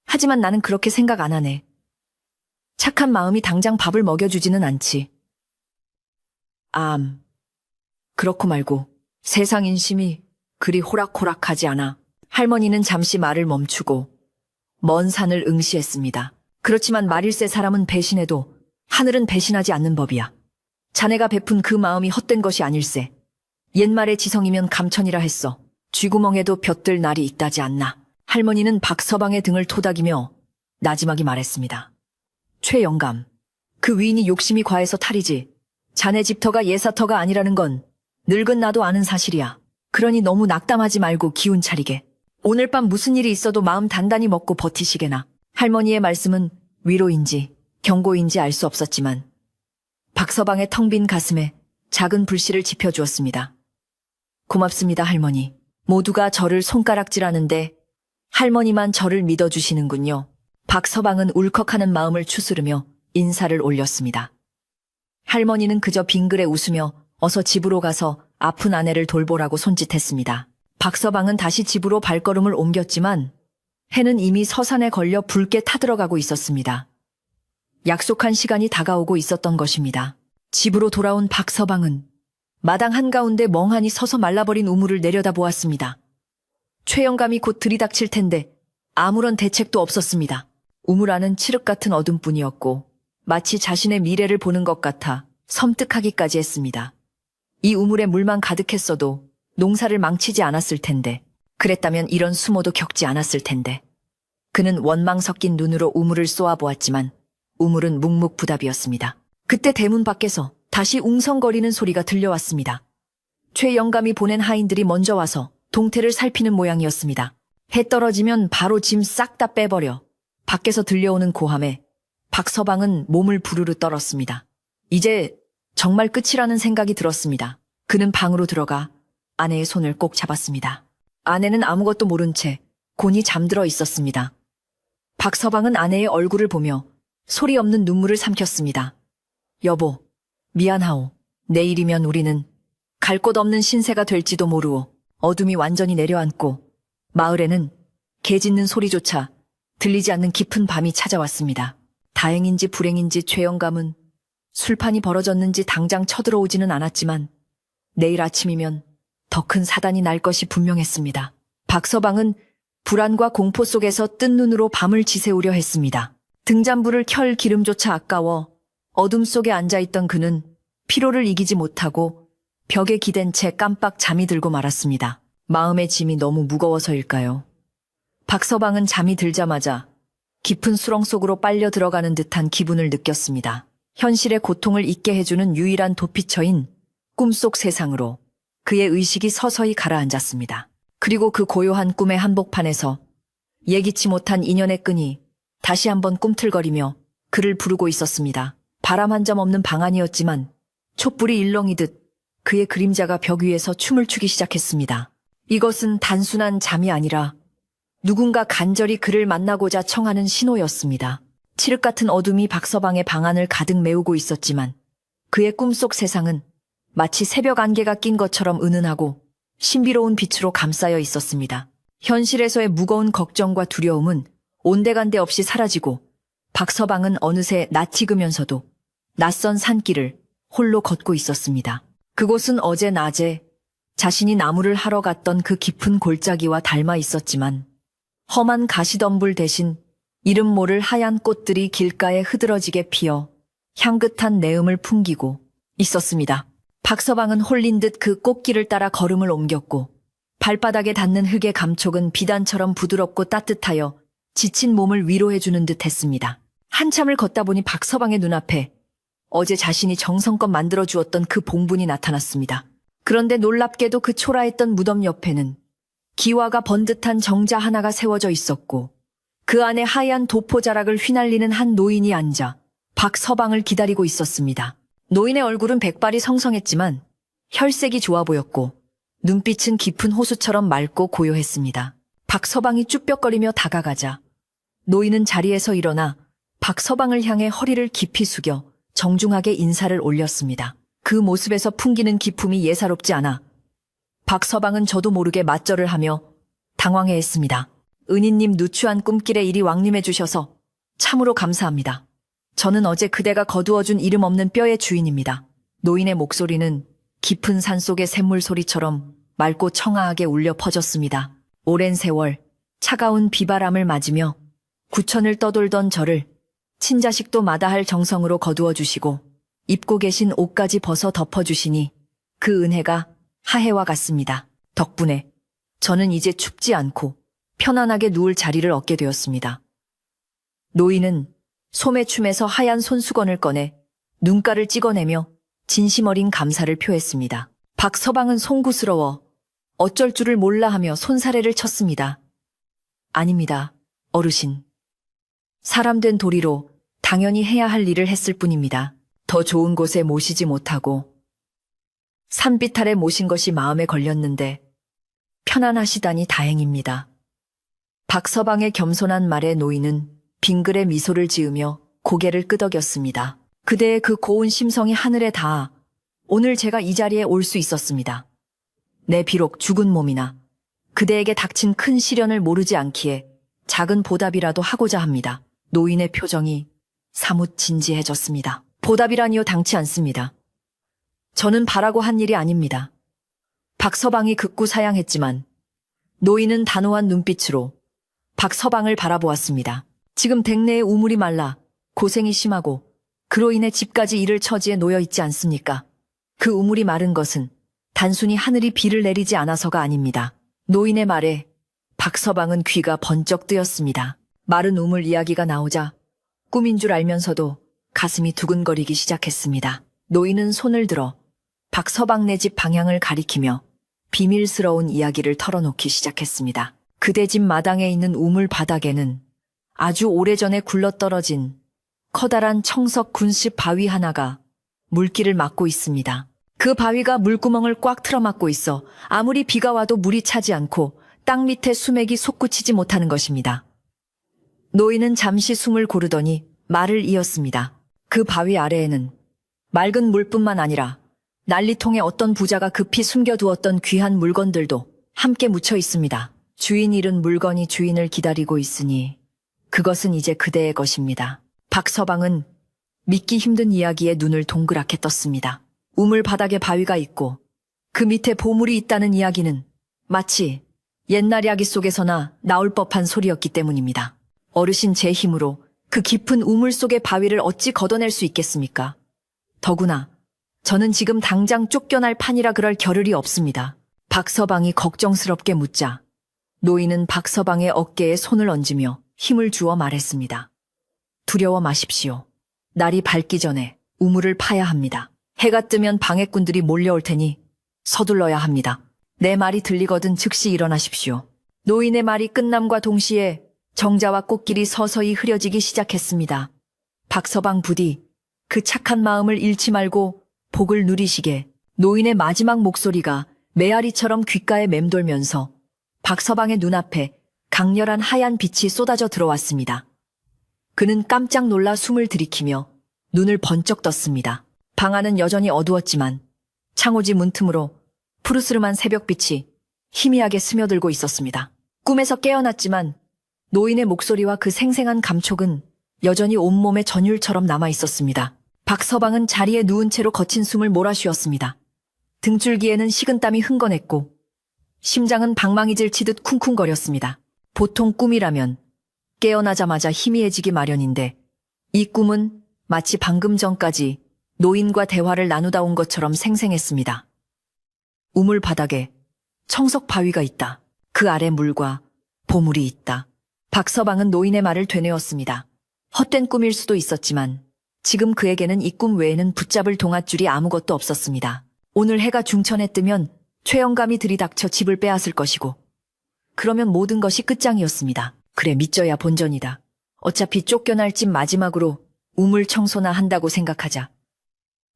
하지만 나는 그렇게 생각 안 하네. 착한 마음이 당장 밥을 먹여주지는 않지. 그렇고 말고 세상 인심이 그리 호락호락하지 않아. 할머니는 잠시 말을 멈추고 먼 산을 응시했습니다. 그렇지만 말일세 사람은 배신해도 하늘은 배신하지 않는 법이야. 자네가 베푼 그 마음이 헛된 것이 아닐세. 옛말에 지성이면 감천이라 했어. 쥐구멍에도 볕들 날이 있다지 않나. 할머니는 박서방의 등을 토닥이며 나지막이 말했습니다. 최영감, 그 위인이 욕심이 과해서 탈이지. 자네 집터가 예사터가 아니라는 건 늙은 나도 아는 사실이야. 그러니 너무 낙담하지 말고 기운 차리게. 오늘 밤 무슨 일이 있어도 마음 단단히 먹고 버티시게나. 할머니의 말씀은 위로인지 경고인지 알 수 없었지만 박서방의 텅 빈 가슴에 작은 불씨를 지펴주었습니다. 고맙습니다, 할머니. 모두가 저를 손가락질하는데 할머니만 저를 믿어주시는군요. 박서방은 울컥하는 마음을 추스르며 인사를 올렸습니다. 할머니는 그저 빙그레 웃으며 어서 집으로 가서 아픈 아내를 돌보라고 손짓했습니다. 박서방은 다시 집으로 발걸음을 옮겼지만 해는 이미 서산에 걸려 붉게 타들어가고 있었습니다. 약속한 시간이 다가오고 있었던 것입니다. 집으로 돌아온 박서방은 마당 한가운데 멍하니 서서 말라버린 우물을 내려다보았습니다. 최영감이 곧 들이닥칠 텐데 아무런 대책도 없었습니다. 우물 안은 칠흑 같은 어둠뿐이었고 마치 자신의 미래를 보는 것 같아 섬뜩하기까지 했습니다. 이 우물에 물만 가득했어도 농사를 망치지 않았을 텐데, 그랬다면 이런 수모도 겪지 않았을 텐데. 그는 원망 섞인 눈으로 우물을 쏘아보았지만 우물은 묵묵부답이었습니다. 그때 대문 밖에서 다시 웅성거리는 소리가 들려왔습니다. 최영감이 보낸 하인들이 먼저 와서 동태를 살피는 모양이었습니다. 해 떨어지면 바로 짐 싹 다 빼버려. 밖에서 들려오는 고함에 박서방은 몸을 부르르 떨었습니다. 이제 정말 끝이라는 생각이 들었습니다. 그는 방으로 들어가 아내의 손을 꼭 잡았습니다. 아내는 아무것도 모른 채 곤히 잠들어 있었습니다. 박서방은 아내의 얼굴을 보며 소리 없는 눈물을 삼켰습니다. 여보, 미안하오. 내일이면 우리는 갈 곳 없는 신세가 될지도 모르오. 어둠이 완전히 내려앉고 마을에는 개 짖는 소리조차 들리지 않는 깊은 밤이 찾아왔습니다. 다행인지 불행인지 최영감은 술판이 벌어졌는지 당장 쳐들어오지는 않았지만 내일 아침이면 더 큰 사단이 날 것이 분명했습니다. 박서방은 불안과 공포 속에서 뜬 눈으로 밤을 지새우려 했습니다. 등잔불을 켤 기름조차 아까워 어둠 속에 앉아있던 그는 피로를 이기지 못하고 벽에 기댄 채 깜빡 잠이 들고 말았습니다. 마음의 짐이 너무 무거워서일까요? 박서방은 잠이 들자마자 깊은 수렁 속으로 빨려 들어가는 듯한 기분을 느꼈습니다. 현실의 고통을 잊게 해주는 유일한 도피처인 꿈속 세상으로 그의 의식이 서서히 가라앉았습니다. 그리고 그 고요한 꿈의 한복판에서 예기치 못한 인연의 끈이 다시 한번 꿈틀거리며 그를 부르고 있었습니다. 바람 한 점 없는 방 안이었지만 촛불이 일렁이듯 그의 그림자가 벽 위에서 춤을 추기 시작했습니다. 이것은 단순한 잠이 아니라 누군가 간절히 그를 만나고자 청하는 신호였습니다. 칠흑 같은 어둠이 박서방의 방 안을 가득 메우고 있었지만 그의 꿈속 세상은 마치 새벽 안개가 낀 것처럼 은은하고 신비로운 빛으로 감싸여 있었습니다. 현실에서의 무거운 걱정과 두려움은 온데간데 없이 사라지고 박서방은 어느새 낯 익으면서도 낯선 산길을 홀로 걷고 있었습니다. 그곳은 어제 낮에 자신이 나무를 하러 갔던 그 깊은 골짜기와 닮아 있었지만 험한 가시덤불 대신 이름 모를 하얀 꽃들이 길가에 흐드러지게 피어 향긋한 내음을 풍기고 있었습니다. 박서방은 홀린 듯 그 꽃길을 따라 걸음을 옮겼고 발바닥에 닿는 흙의 감촉은 비단처럼 부드럽고 따뜻하여 지친 몸을 위로해주는 듯 했습니다. 한참을 걷다 보니 박서방의 눈앞에 어제 자신이 정성껏 만들어 주었던 그 봉분이 나타났습니다. 그런데 놀랍게도 그 초라했던 무덤 옆에는 기와가 번듯한 정자 하나가 세워져 있었고 그 안에 하얀 도포자락을 휘날리는 한 노인이 앉아 박서방을 기다리고 있었습니다. 노인의 얼굴은 백발이 성성했지만 혈색이 좋아 보였고 눈빛은 깊은 호수처럼 맑고 고요했습니다. 박서방이 쭈뼛거리며 다가가자 노인은 자리에서 일어나 박서방을 향해 허리를 깊이 숙여 정중하게 인사를 올렸습니다. 그 모습에서 풍기는 기품이 예사롭지 않아 박서방은 저도 모르게 맞절을 하며 당황해했습니다. 은희님 누추한 꿈길에 이리 왕림해 주셔서 참으로 감사합니다. 저는 어제 그대가 거두어준 이름 없는 뼈의 주인입니다. 노인의 목소리는 깊은 산속의 샘물 소리처럼 맑고 청아하게 울려 퍼졌습니다. 오랜 세월 차가운 비바람을 맞으며 구천을 떠돌던 저를 친자식도 마다할 정성으로 거두어 주시고 입고 계신 옷까지 벗어 덮어주시니 그 은혜가 하해와 같습니다. 덕분에 저는 이제 춥지 않고 편안하게 누울 자리를 얻게 되었습니다. 노인은 소매춤에서 하얀 손수건을 꺼내 눈가를 찍어내며 진심 어린 감사를 표했습니다. 박서방은 송구스러워 어쩔 줄을 몰라 하며 손사래를 쳤습니다. 아닙니다, 어르신. 사람 된 도리로 당연히 해야 할 일을 했을 뿐입니다. 더 좋은 곳에 모시지 못하고 산비탈에 모신 것이 마음에 걸렸는데 편안하시다니 다행입니다. 박서방의 겸손한 말에 노인은 빙글에 미소를 지으며 고개를 끄덕였습니다. 그대의 그 고운 심성이 하늘에 닿아 오늘 제가 이 자리에 올 수 있었습니다. 내 비록 죽은 몸이나 그대에게 닥친 큰 시련을 모르지 않기에 작은 보답이라도 하고자 합니다. 노인의 표정이 사뭇 진지해졌습니다. 보답이라니요, 당치 않습니다. 저는 바라고 한 일이 아닙니다. 박서방이 극구 사양했지만 노인은 단호한 눈빛으로 박서방을 바라보았습니다. 지금 댁내의 우물이 말라 고생이 심하고 그로 인해 집까지 잃을 처지에 놓여 있지 않습니까? 그 우물이 마른 것은 단순히 하늘이 비를 내리지 않아서가 아닙니다. 노인의 말에 박서방은 귀가 번쩍 뜨였습니다. 마른 우물 이야기가 나오자 꿈인 줄 알면서도 가슴이 두근거리기 시작했습니다. 노인은 손을 들어 박서방네 집 방향을 가리키며 비밀스러운 이야기를 털어놓기 시작했습니다. 그대 집 마당에 있는 우물 바닥에는 아주 오래전에 굴러떨어진 커다란 청석 군십 바위 하나가 물길을 막고 있습니다. 그 바위가 물구멍을 꽉 틀어막고 있어 아무리 비가 와도 물이 차지 않고 땅 밑에 수맥이 솟구치지 못하는 것입니다. 노인은 잠시 숨을 고르더니 말을 이었습니다. 그 바위 아래에는 맑은 물뿐만 아니라 난리통에 어떤 부자가 급히 숨겨두었던 귀한 물건들도 함께 묻혀 있습니다. 주인 잃은 물건이 주인을 기다리고 있으니 그것은 이제 그대의 것입니다. 박서방은 믿기 힘든 이야기에 눈을 동그랗게 떴습니다. 우물 바닥에 바위가 있고 그 밑에 보물이 있다는 이야기는 마치 옛날 이야기 속에서나 나올 법한 소리였기 때문입니다. 어르신 제 힘으로 그 깊은 우물 속의 바위를 어찌 걷어낼 수 있겠습니까? 더구나 저는 지금 당장 쫓겨날 판이라 그럴 겨를이 없습니다. 박서방이 걱정스럽게 묻자 노인은 박서방의 어깨에 손을 얹으며 힘을 주어 말했습니다. 두려워 마십시오. 날이 밝기 전에 우물을 파야 합니다. 해가 뜨면 방해꾼들이 몰려올 테니 서둘러야 합니다. 내 말이 들리거든 즉시 일어나십시오. 노인의 말이 끝남과 동시에 정자와 꽃길이 서서히 흐려지기 시작했습니다. 박서방 부디 그 착한 마음을 잃지 말고 복을 누리시게. 노인의 마지막 목소리가 메아리처럼 귓가에 맴돌면서 박서방의 눈앞에 강렬한 하얀 빛이 쏟아져 들어왔습니다. 그는 깜짝 놀라 숨을 들이키며 눈을 번쩍 떴습니다. 방 안은 여전히 어두웠지만 창호지 문틈으로 푸르스름한 새벽빛이 희미하게 스며들고 있었습니다. 꿈에서 깨어났지만 노인의 목소리와 그 생생한 감촉은 여전히 온몸에 전율처럼 남아 있었습니다. 박서방은 자리에 누운 채로 거친 숨을 몰아쉬었습니다. 등줄기에는 식은땀이 흥건했고 심장은 방망이질 치듯 쿵쿵거렸습니다. 보통 꿈이라면 깨어나자마자 희미해지기 마련인데 이 꿈은 마치 방금 전까지 노인과 대화를 나누다 온 것처럼 생생했습니다. 우물 바닥에 청석 바위가 있다. 그 아래 물과 보물이 있다. 박서방은 노인의 말을 되뇌었습니다. 헛된 꿈일 수도 있었지만 지금 그에게는 이 꿈 외에는 붙잡을 동아줄이 아무것도 없었습니다. 오늘 해가 중천에 뜨면 최영감이 들이닥쳐 집을 빼앗을 것이고 그러면 모든 것이 끝장이었습니다. 그래, 믿져야 본전이다. 어차피 쫓겨날 집 마지막으로 우물 청소나 한다고 생각하자.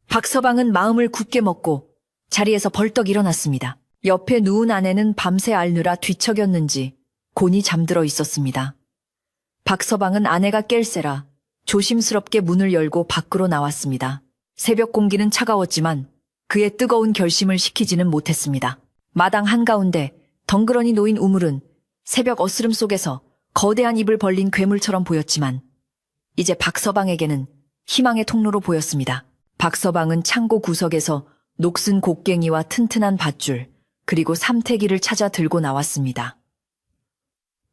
박서방은 마음을 굳게 먹고 자리에서 벌떡 일어났습니다. 옆에 누운 아내는 밤새 앓느라 뒤척였는지 곤히 잠들어 있었습니다. 박서방은 아내가 깰세라 조심스럽게 문을 열고 밖으로 나왔습니다. 새벽 공기는 차가웠지만 그의 뜨거운 결심을 식히지는 못했습니다. 마당 한가운데 덩그러니 놓인 우물은 새벽 어스름 속에서 거대한 입을 벌린 괴물처럼 보였지만 이제 박서방에게는 희망의 통로로 보였습니다. 박서방은 창고 구석에서 녹슨 곡괭이와 튼튼한 밧줄 그리고 삼태기를 찾아 들고 나왔습니다.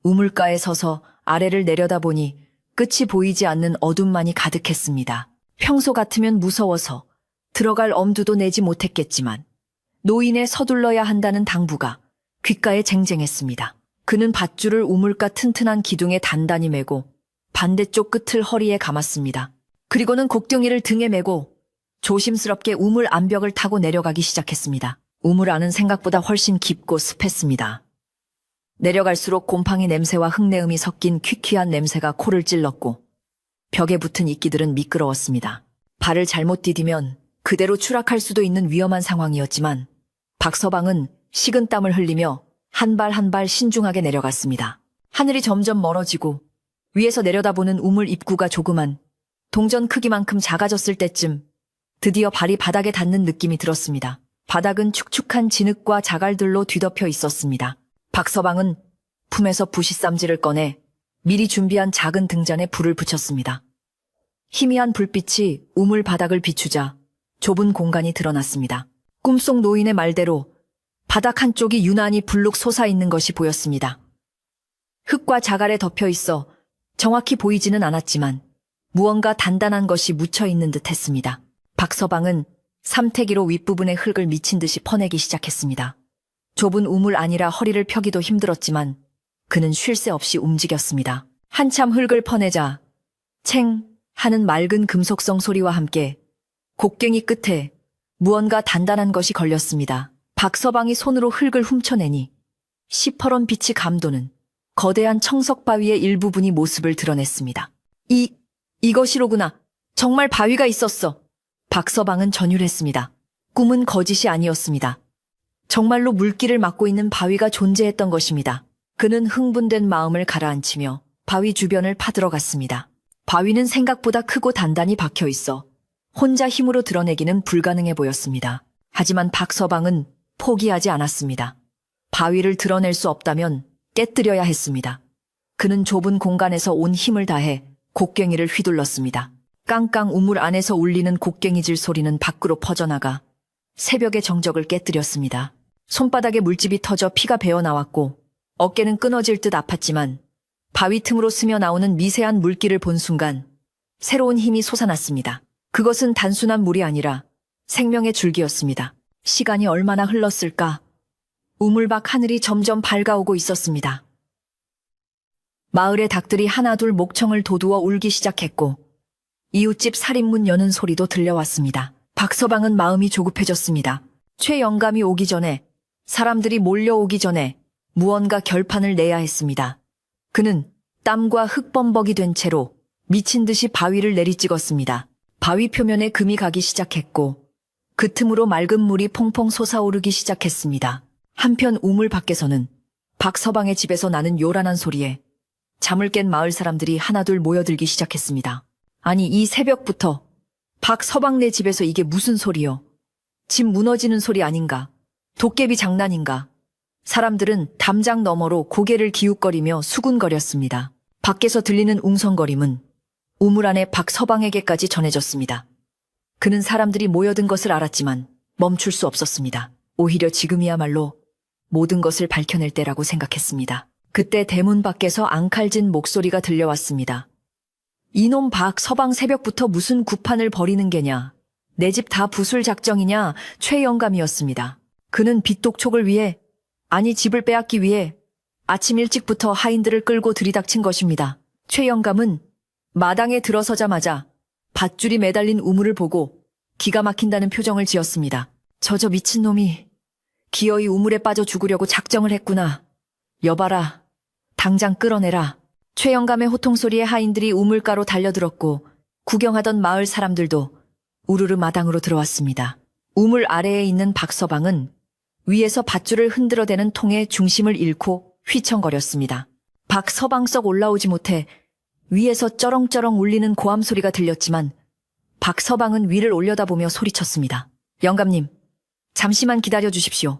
우물가에 서서 아래를 내려다보니 끝이 보이지 않는 어둠만이 가득했습니다. 평소 같으면 무서워서 들어갈 엄두도 내지 못했겠지만 노인의 서둘러야 한다는 당부가 귓가에 쟁쟁했습니다. 그는 밧줄을 우물가 튼튼한 기둥에 단단히 메고 반대쪽 끝을 허리에 감았습니다. 그리고는 곡괭이를 등에 메고 조심스럽게 우물 암벽을 타고 내려가기 시작했습니다. 우물 안은 생각보다 훨씬 깊고 습했습니다. 내려갈수록 곰팡이 냄새와 흙내음이 섞인 퀴퀴한 냄새가 코를 찔렀고 벽에 붙은 이끼들은 미끄러웠습니다. 발을 잘못 디디면 그대로 추락할 수도 있는 위험한 상황이었지만 박서방은 식은땀을 흘리며 한 발 한 발 신중하게 내려갔습니다. 하늘이 점점 멀어지고 위에서 내려다보는 우물 입구가 조그만 동전 크기만큼 작아졌을 때쯤 드디어 발이 바닥에 닿는 느낌이 들었습니다. 바닥은 축축한 진흙과 자갈들로 뒤덮여 있었습니다. 박서방은 품에서 부싯쌈지를 꺼내 미리 준비한 작은 등잔에 불을 붙였습니다. 희미한 불빛이 우물 바닥을 비추자 좁은 공간이 드러났습니다. 꿈속 노인의 말대로 바닥 한쪽이 유난히 불룩 솟아있는 것이 보였습니다. 흙과 자갈에 덮여 있어 정확히 보이지는 않았지만 무언가 단단한 것이 묻혀있는 듯 했습니다. 박서방은 삼태기로 윗부분의 흙을 미친 듯이 퍼내기 시작했습니다. 좁은 우물 안이라 허리를 펴기도 힘들었지만 그는 쉴 새 없이 움직였습니다. 한참 흙을 퍼내자 챙 하는 맑은 금속성 소리와 함께 곡괭이 끝에 무언가 단단한 것이 걸렸습니다. 박서방이 손으로 흙을 훔쳐내니 시퍼런 빛이 감도는 거대한 청석바위의 일부분이 모습을 드러냈습니다. 이것이로구나. 정말 바위가 있었어. 박서방은 전율했습니다. 꿈은 거짓이 아니었습니다. 정말로 물길을 막고 있는 바위가 존재했던 것입니다. 그는 흥분된 마음을 가라앉히며 바위 주변을 파들어갔습니다. 바위는 생각보다 크고 단단히 박혀 있어 혼자 힘으로 드러내기는 불가능해 보였습니다. 하지만 박서방은 포기하지 않았습니다. 바위를 드러낼 수 없다면 깨뜨려야 했습니다. 그는 좁은 공간에서 온 힘을 다해 곡괭이를 휘둘렀습니다. 깡깡 우물 안에서 울리는 곡괭이질 소리는 밖으로 퍼져나가 새벽의 정적을 깨뜨렸습니다. 손바닥에 물집이 터져 피가 배어나왔고 어깨는 끊어질 듯 아팠지만 바위 틈으로 스며 나오는 미세한 물기를 본 순간 새로운 힘이 솟아났습니다. 그것은 단순한 물이 아니라 생명의 줄기였습니다. 시간이 얼마나 흘렀을까? 우물 밖 하늘이 점점 밝아오고 있었습니다. 마을의 닭들이 하나둘 목청을 돋우어 울기 시작했고 이웃집 살인문 여는 소리도 들려왔습니다. 박서방은 마음이 조급해졌습니다. 최영감이 오기 전에, 사람들이 몰려오기 전에 무언가 결판을 내야 했습니다. 그는 땀과 흙범벅이 된 채로 미친 듯이 바위를 내리찍었습니다. 바위 표면에 금이 가기 시작했고 그 틈으로 맑은 물이 퐁퐁 솟아오르기 시작했습니다. 한편 우물 밖에서는 박서방의 집에서 나는 요란한 소리에 잠을 깬 마을 사람들이 하나둘 모여들기 시작했습니다. 아니, 이 새벽부터 박서방네 집에서 이게 무슨 소리요? 집 무너지는 소리 아닌가? 도깨비 장난인가? 사람들은 담장 너머로 고개를 기웃거리며 수군거렸습니다. 밖에서 들리는 웅성거림은 우물 안에 박서방에게까지 전해졌습니다. 그는 사람들이 모여든 것을 알았지만 멈출 수 없었습니다. 오히려 지금이야말로 모든 것을 밝혀낼 때라고 생각했습니다. 그때 대문 밖에서 앙칼진 목소리가 들려왔습니다. 이놈 박서방 새벽부터 무슨 구판을 벌이는 게냐. 내 집 다 부술 작정이냐. 최영감이었습니다. 그는 빚독촉을 위해, 아니 집을 빼앗기 위해 아침 일찍부터 하인들을 끌고 들이닥친 것입니다. 최영감은 마당에 들어서자마자 밧줄이 매달린 우물을 보고 기가 막힌다는 표정을 지었습니다. 저 미친놈이 기어이 우물에 빠져 죽으려고 작정을 했구나. 여봐라. 당장 끌어내라. 최영감의 호통소리에 하인들이 우물가로 달려들었고 구경하던 마을 사람들도 우르르 마당으로 들어왔습니다. 우물 아래에 있는 박서방은 위에서 밧줄을 흔들어대는 통의 중심을 잃고 휘청거렸습니다. 박서방 썩 올라오지 못해 위에서 쩌렁쩌렁 울리는 고함 소리가 들렸지만 박서방은 위를 올려다보며 소리쳤습니다. 영감님, 잠시만 기다려 주십시오.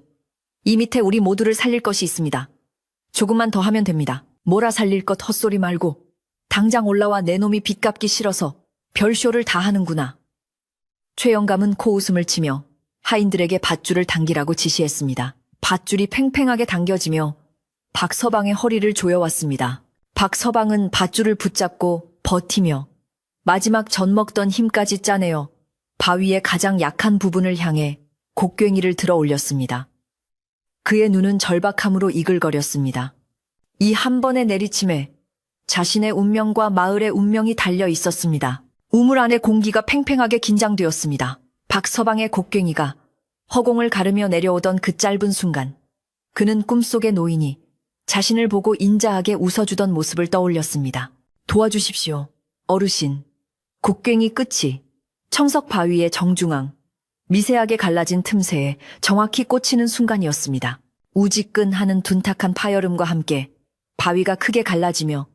이 밑에 우리 모두를 살릴 것이 있습니다. 조금만 더 하면 됩니다. 뭐라 살릴 것 헛소리 말고 당장 올라와 내 놈이 빚 갚기 싫어서 별쇼를 다 하는구나. 최영감은 코웃음을 치며 하인들에게 밧줄을 당기라고 지시했습니다. 밧줄이 팽팽하게 당겨지며 박서방의 허리를 조여왔습니다. 박서방은 밧줄을 붙잡고 버티며 마지막 젖먹던 힘까지 짜내어 바위의 가장 약한 부분을 향해 곡괭이를 들어 올렸습니다. 그의 눈은 절박함으로 이글거렸습니다. 이 한 번의 내리침에 자신의 운명과 마을의 운명이 달려 있었습니다. 우물 안의 공기가 팽팽하게 긴장되었습니다. 박서방의 곡괭이가 허공을 가르며 내려오던 그 짧은 순간 그는 꿈속의 노인이 자신을 보고 인자하게 웃어주던 모습을 떠올렸습니다. 도와주십시오, 어르신. 곡괭이 끝이 청석 바위의 정중앙, 미세하게 갈라진 틈새에 정확히 꽂히는 순간이었습니다. 우지끈하는 둔탁한 파열음과 함께 바위가 크게 갈라지며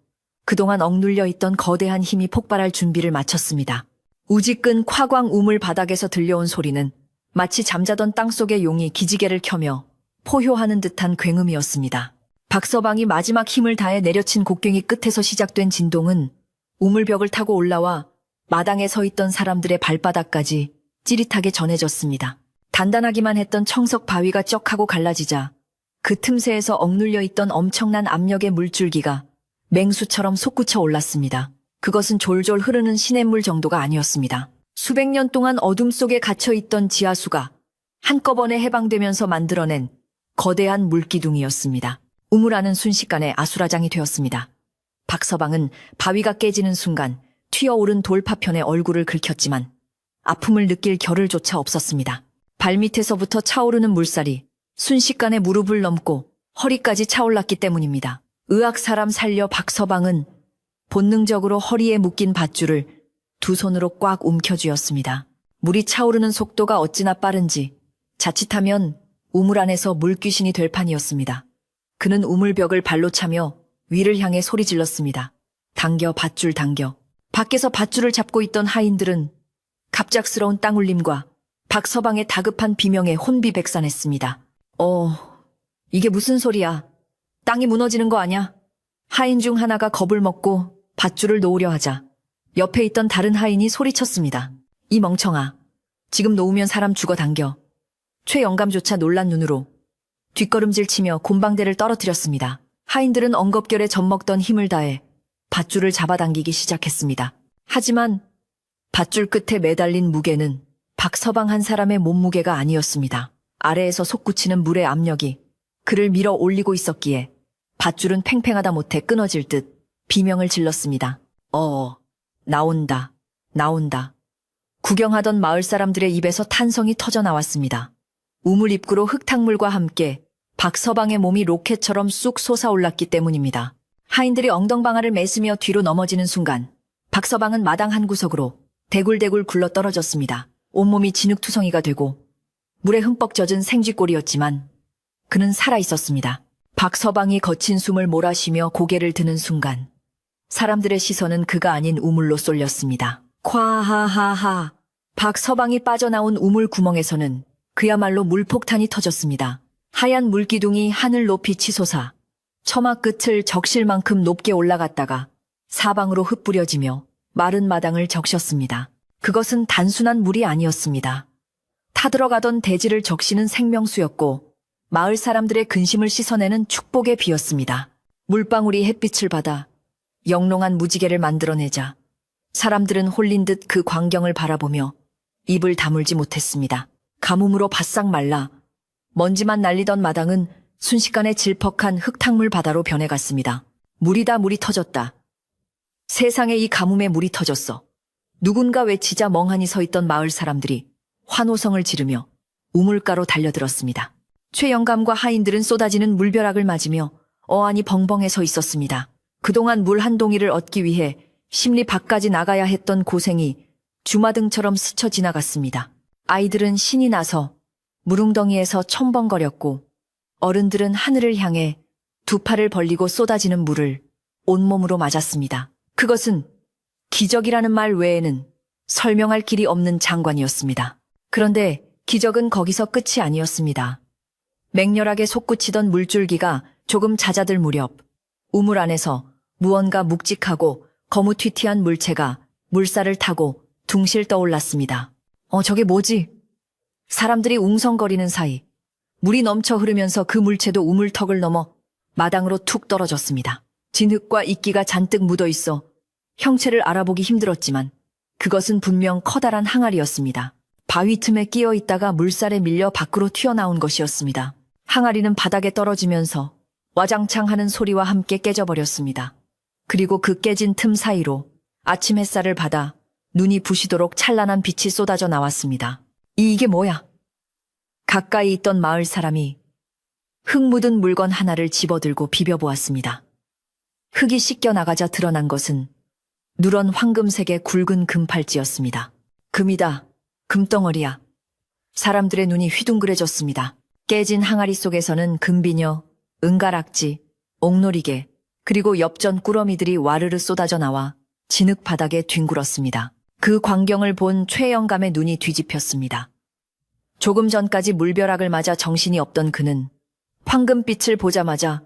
그동안 억눌려 있던 거대한 힘이 폭발할 준비를 마쳤습니다. 우지끈 화광 우물 바닥에서 들려온 소리는 마치 잠자던 땅속의 용이 기지개를 켜며 포효하는 듯한 굉음이었습니다. 박서방이 마지막 힘을 다해 내려친 곡괭이 끝에서 시작된 진동은 우물벽을 타고 올라와 마당에 서 있던 사람들의 발바닥까지 찌릿하게 전해졌습니다. 단단하기만 했던 청석 바위가 쩍하고 갈라지자 그 틈새에서 억눌려 있던 엄청난 압력의 물줄기가 맹수처럼 솟구쳐 올랐습니다. 그것은 졸졸 흐르는 시냇물 정도가 아니었습니다. 수백 년 동안 어둠 속에 갇혀있던 지하수가 한꺼번에 해방되면서 만들어낸 거대한 물기둥이었습니다. 우물 안은 순식간에 아수라장이 되었습니다. 박서방은 바위가 깨지는 순간 튀어오른 돌파편에 얼굴을 긁혔지만 아픔을 느낄 겨를조차 없었습니다. 발밑에서부터 차오르는 물살이 순식간에 무릎을 넘고 허리까지 차올랐기 때문입니다. 의학 사람 살려 박서방은 본능적으로 허리에 묶인 밧줄을 두 손으로 꽉 움켜쥐었습니다. 물이 차오르는 속도가 어찌나 빠른지 자칫하면 우물 안에서 물귀신이 될 판이었습니다. 그는 우물벽을 발로 차며 위를 향해 소리 질렀습니다. 당겨, 밧줄 당겨. 밖에서 밧줄을 잡고 있던 하인들은 갑작스러운 땅울림과 박서방의 다급한 비명에 혼비백산했습니다. 이게 무슨 소리야? 땅이 무너지는 거 아냐? 하인 중 하나가 겁을 먹고 밧줄을 놓으려 하자 옆에 있던 다른 하인이 소리쳤습니다. 이 멍청아, 지금 놓으면 사람 죽어 당겨. 최영감조차 놀란 눈으로 뒷걸음질 치며 곰방대를 떨어뜨렸습니다. 하인들은 엉겁결에 젖먹던 힘을 다해 밧줄을 잡아당기기 시작했습니다. 하지만 밧줄 끝에 매달린 무게는 박서방 한 사람의 몸무게가 아니었습니다. 아래에서 솟구치는 물의 압력이 그를 밀어 올리고 있었기에 밧줄은 팽팽하다 못해 끊어질 듯 비명을 질렀습니다. 나온다, 나온다. 구경하던 마을 사람들의 입에서 탄성이 터져 나왔습니다. 우물 입구로 흙탕물과 함께 박서방의 몸이 로켓처럼 쑥 솟아올랐기 때문입니다. 하인들이 엉덩방아를 매스며 뒤로 넘어지는 순간 박서방은 마당 한 구석으로 대굴대굴 굴러떨어졌습니다. 온몸이 진흙투성이가 되고 물에 흠뻑 젖은 생쥐꼴이었지만 그는 살아있었습니다. 박서방이 거친 숨을 몰아쉬며 고개를 드는 순간 사람들의 시선은 그가 아닌 우물로 쏠렸습니다. 콰하하하. 박서방이 빠져나온 우물 구멍에서는 그야말로 물폭탄이 터졌습니다. 하얀 물기둥이 하늘 높이 치솟아 처마 끝을 적실 만큼 높게 올라갔다가 사방으로 흩뿌려지며 마른 마당을 적셨습니다. 그것은 단순한 물이 아니었습니다. 타들어가던 대지를 적시는 생명수였고 마을 사람들의 근심을 씻어내는 축복의 비였습니다. 물방울이 햇빛을 받아 영롱한 무지개를 만들어내자 사람들은 홀린 듯 그 광경을 바라보며 입을 다물지 못했습니다. 가뭄으로 바싹 말라 먼지만 날리던 마당은 순식간에 질퍽한 흙탕물 바다로 변해갔습니다. 물이다 물이 터졌다. 세상에 이 가뭄에 물이 터졌어. 누군가 외치자 멍하니 서 있던 마을 사람들이 환호성을 지르며 우물가로 달려들었습니다. 최영감과 하인들은 쏟아지는 물벼락을 맞으며 어안이 벙벙해 서 있었습니다. 그동안 물 한 동이를 얻기 위해 심리 밖까지 나가야 했던 고생이 주마등처럼 스쳐 지나갔습니다. 아이들은 신이 나서 물웅덩이에서 첨벙거렸고 어른들은 하늘을 향해 두 팔을 벌리고 쏟아지는 물을 온몸으로 맞았습니다. 그것은 기적이라는 말 외에는 설명할 길이 없는 장관이었습니다. 그런데 기적은 거기서 끝이 아니었습니다. 맹렬하게 솟구치던 물줄기가 조금 잦아들 무렵 우물 안에서 무언가 묵직하고 거무튀튀한 물체가 물살을 타고 둥실 떠올랐습니다. 저게 뭐지? 사람들이 웅성거리는 사이 물이 넘쳐 흐르면서 그 물체도 우물턱을 넘어 마당으로 툭 떨어졌습니다. 진흙과 이끼가 잔뜩 묻어있어 형체를 알아보기 힘들었지만 그것은 분명 커다란 항아리였습니다. 바위 틈에 끼어 있다가 물살에 밀려 밖으로 튀어나온 것이었습니다. 항아리는 바닥에 떨어지면서 와장창 하는 소리와 함께 깨져버렸습니다. 그리고 그 깨진 틈 사이로 아침 햇살을 받아 눈이 부시도록 찬란한 빛이 쏟아져 나왔습니다. 이게 뭐야? 가까이 있던 마을 사람이 흙 묻은 물건 하나를 집어들고 비벼보았습니다. 흙이 씻겨 나가자 드러난 것은 누런 황금색의 굵은 금팔찌였습니다. 금이다. 금덩어리야. 사람들의 눈이 휘둥그레졌습니다. 깨진 항아리 속에서는 금비녀, 은가락지, 옥놀이개, 그리고 엽전 꾸러미들이 와르르 쏟아져 나와 진흙 바닥에 뒹굴었습니다. 그 광경을 본 최영감의 눈이 뒤집혔습니다. 조금 전까지 물벼락을 맞아 정신이 없던 그는 황금빛을 보자마자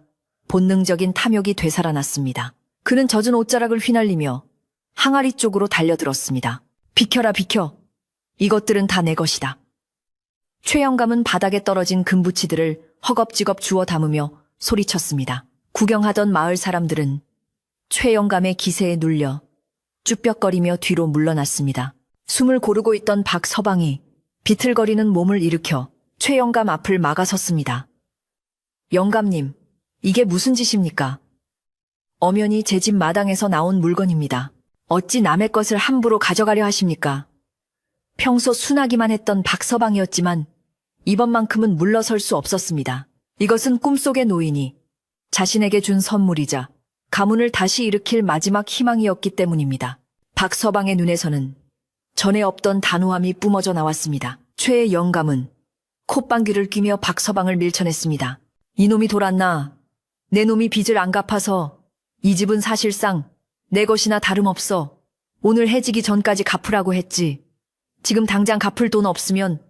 본능적인 탐욕이 되살아났습니다. 그는 젖은 옷자락을 휘날리며 항아리 쪽으로 달려들었습니다. 비켜라 비켜. 이것들은 다 내 것이다. 최영감은 바닥에 떨어진 금부치들을 허겁지겁 주워 담으며 소리쳤습니다. 구경하던 마을 사람들은 최영감의 기세에 눌려 쭈뼛거리며 뒤로 물러났습니다. 숨을 고르고 있던 박서방이 비틀거리는 몸을 일으켜 최영감 앞을 막아섰습니다. 영감님, 이게 무슨 짓입니까? 엄연히 제 집 마당에서 나온 물건입니다. 어찌 남의 것을 함부로 가져가려 하십니까? 평소 순하기만 했던 박서방이었지만 이번만큼은 물러설 수 없었습니다. 이것은 꿈속의 노인이 자신에게 준 선물이자 가문을 다시 일으킬 마지막 희망이었기 때문입니다. 박서방의 눈에서는 전에 없던 단호함이 뿜어져 나왔습니다. 최의 영감은 콧방귀를 뀌며 박서방을 밀쳐냈습니다. 이놈이 돌았나? 내 놈이 빚을 안 갚아서 이 집은 사실상 내 것이나 다름없어. 오늘 해지기 전까지 갚으라고 했지. 지금 당장 갚을 돈 없으면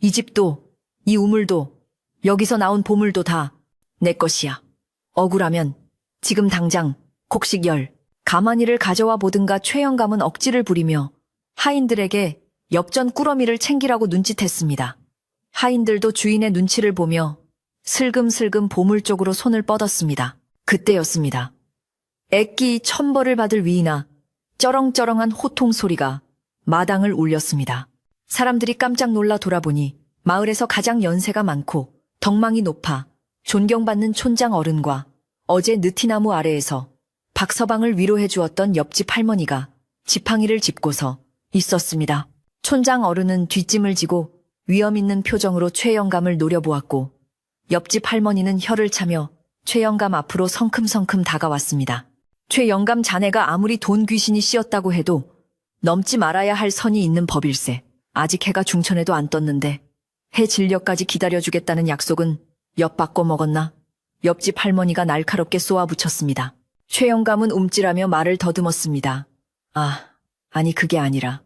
이 집도 이 우물도 여기서 나온 보물도 다 내 것이야. 억울하면 지금 당장 곡식열 가마니를 가져와 보든가. 최영감은 억지를 부리며 하인들에게 엽전 꾸러미를 챙기라고 눈짓했습니다. 하인들도 주인의 눈치를 보며 슬금슬금 보물 쪽으로 손을 뻗었습니다. 그때였습니다. 애끼 천벌을 받을 위이나 쩌렁쩌렁한 호통 소리가 마당을 울렸습니다. 사람들이 깜짝 놀라 돌아보니 마을에서 가장 연세가 많고 덕망이 높아 존경받는 촌장 어른과 어제 느티나무 아래에서 박서방을 위로해 주었던 옆집 할머니가 지팡이를 짚고서 있었습니다. 촌장 어른은 뒷짐을 지고 위험 있는 표정으로 최영감을 노려보았고 옆집 할머니는 혀를 차며 최영감 앞으로 성큼성큼 다가왔습니다. 최영감 자네가 아무리 돈 귀신이 씌었다고 해도 넘지 말아야 할 선이 있는 법일세. 아직 해가 중천에도 안 떴는데 해 진려까지 기다려주겠다는 약속은 엿바꿔 먹었나? 옆집 할머니가 날카롭게 쏘아붙였습니다. 최영감은 움찔하며 말을 더듬었습니다. 아니 그게 아니라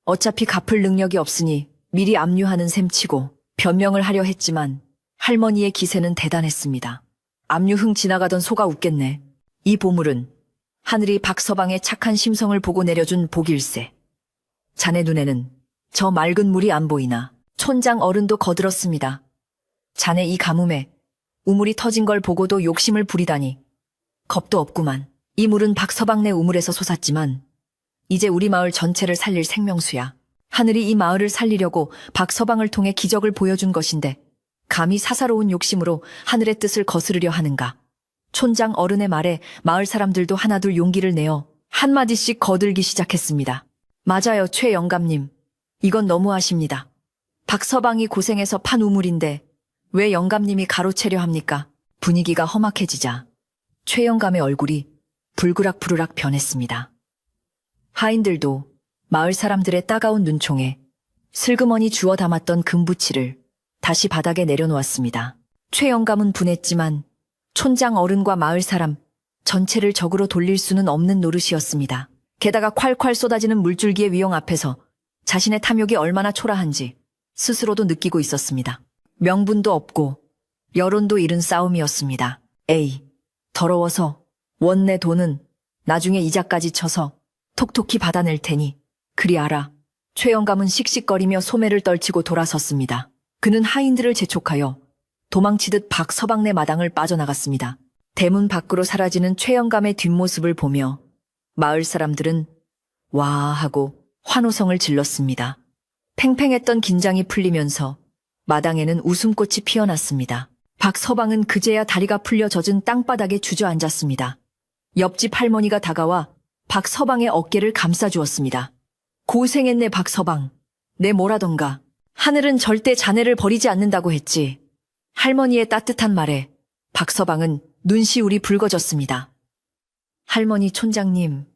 어차피 갚을 능력이 없으니 미리 압류하는 셈치고 변명을 하려 했지만 할머니의 기세는 대단했습니다. 압류 흥 지나가던 소가 웃겠네. 이 보물은 하늘이 박서방의 착한 심성을 보고 내려준 복일세. 자네 눈에는 저 맑은 물이 안 보이나. 촌장 어른도 거들었습니다. 자네 이 가뭄에 우물이 터진 걸 보고도 욕심을 부리다니. 겁도 없구만. 이 물은 박서방네 우물에서 솟았지만 이제 우리 마을 전체를 살릴 생명수야. 하늘이 이 마을을 살리려고 박서방을 통해 기적을 보여준 것인데 감히 사사로운 욕심으로 하늘의 뜻을 거스르려 하는가. 촌장 어른의 말에 마을 사람들도 하나둘 용기를 내어 한마디씩 거들기 시작했습니다. 맞아요, 최 영감님. 이건 너무하십니다. 박서방이 고생해서 판 우물인데 왜 영감님이 가로채려 합니까? 분위기가 험악해지자 최 영감의 얼굴이 불그락부르락 변했습니다. 하인들도 마을 사람들의 따가운 눈총에 슬그머니 주워 담았던 금부치를 다시 바닥에 내려놓았습니다. 최 영감은 분했지만 촌장 어른과 마을 사람 전체를 적으로 돌릴 수는 없는 노릇이었습니다. 게다가 콸콸 쏟아지는 물줄기의 위용 앞에서 자신의 탐욕이 얼마나 초라한지 스스로도 느끼고 있었습니다. 명분도 없고 여론도 잃은 싸움이었습니다. 에이, 더러워서 원내 돈은 나중에 이자까지 쳐서 톡톡히 받아낼 테니 그리 알아. 최 영감은 씩씩거리며 소매를 떨치고 돌아섰습니다. 그는 하인들을 재촉하여 도망치듯 박서방네 마당을 빠져나갔습니다. 대문 밖으로 사라지는 최 영감의 뒷모습을 보며 마을 사람들은 와 하고 환호성을 질렀습니다. 팽팽했던 긴장이 풀리면서 마당에는 웃음꽃이 피어났습니다. 박서방은 그제야 다리가 풀려 젖은 땅바닥에 주저앉았습니다. 옆집 할머니가 다가와 박서방의 어깨를 감싸주었습니다. 고생했네 박서방. 내 뭐라던가. 하늘은 절대 자네를 버리지 않는다고 했지. 할머니의 따뜻한 말에 박서방은 눈시울이 붉어졌습니다. 할머니, 촌장님,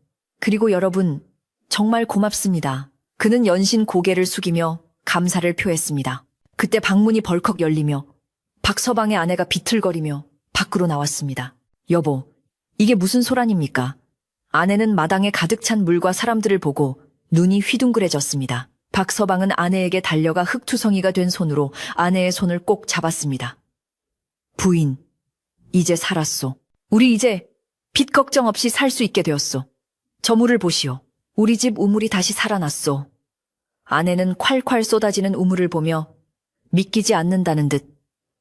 그리고 여러분 정말 고맙습니다. 그는 연신 고개를 숙이며 감사를 표했습니다. 그때 방문이 벌컥 열리며 박서방의 아내가 비틀거리며 밖으로 나왔습니다. 여보, 이게 무슨 소란입니까? 아내는 마당에 가득 찬 물과 사람들을 보고 눈이 휘둥그레졌습니다. 박서방은 아내에게 달려가 흙투성이가 된 손으로 아내의 손을 꼭 잡았습니다. 부인, 이제 살았소. 우리 이제 빚 걱정 없이 살 수 있게 되었소. 저 물을 보시오. 우리 집 우물이 다시 살아났소. 아내는 콸콸 쏟아지는 우물을 보며 믿기지 않는다는 듯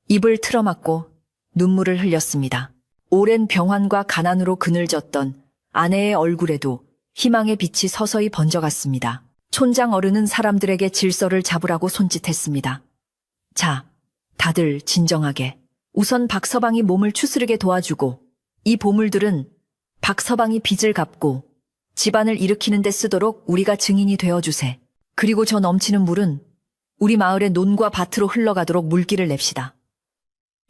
입을 틀어막고 눈물을 흘렸습니다. 오랜 병환과 가난으로 그늘졌던 아내의 얼굴에도 희망의 빛이 서서히 번져갔습니다. 촌장 어른은 사람들에게 질서를 잡으라고 손짓했습니다. 자, 다들 진정하게. 우선 박서방이 몸을 추스르게 도와주고 이 보물들은 박서방이 빚을 갚고 집안을 일으키는 데 쓰도록 우리가 증인이 되어주세. 그리고 저 넘치는 물은 우리 마을의 논과 밭으로 흘러가도록 물기를 냅시다.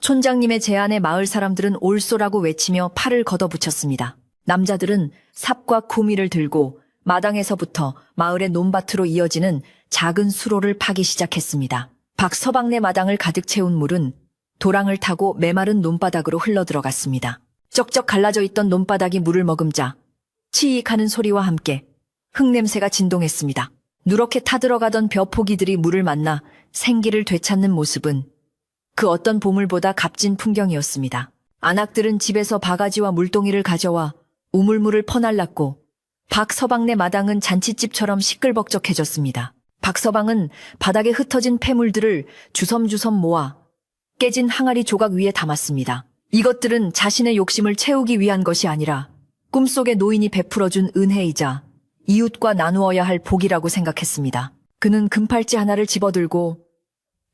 촌장님의 제안에 마을 사람들은 옳소라고 외치며 팔을 걷어붙였습니다. 남자들은 삽과 구미를 들고 마당에서부터 마을의 논밭으로 이어지는 작은 수로를 파기 시작했습니다. 박서방네 마당을 가득 채운 물은 도랑을 타고 메마른 논바닥으로 흘러들어갔습니다. 쩍쩍 갈라져 있던 논바닥이 물을 머금자 치익하는 소리와 함께 흙냄새가 진동했습니다. 누렇게 타들어가던 벼포기들이 물을 만나 생기를 되찾는 모습은 그 어떤 보물보다 값진 풍경이었습니다. 안악들은 집에서 바가지와 물동이를 가져와 우물물을 퍼날랐고 박서방네 마당은 잔치집처럼 시끌벅적해졌습니다. 박서방은 바닥에 흩어진 폐물들을 주섬주섬 모아 깨진 항아리 조각 위에 담았습니다. 이것들은 자신의 욕심을 채우기 위한 것이 아니라 꿈속의 노인이 베풀어준 은혜이자 이웃과 나누어야 할 복이라고 생각했습니다. 그는 금팔찌 하나를 집어들고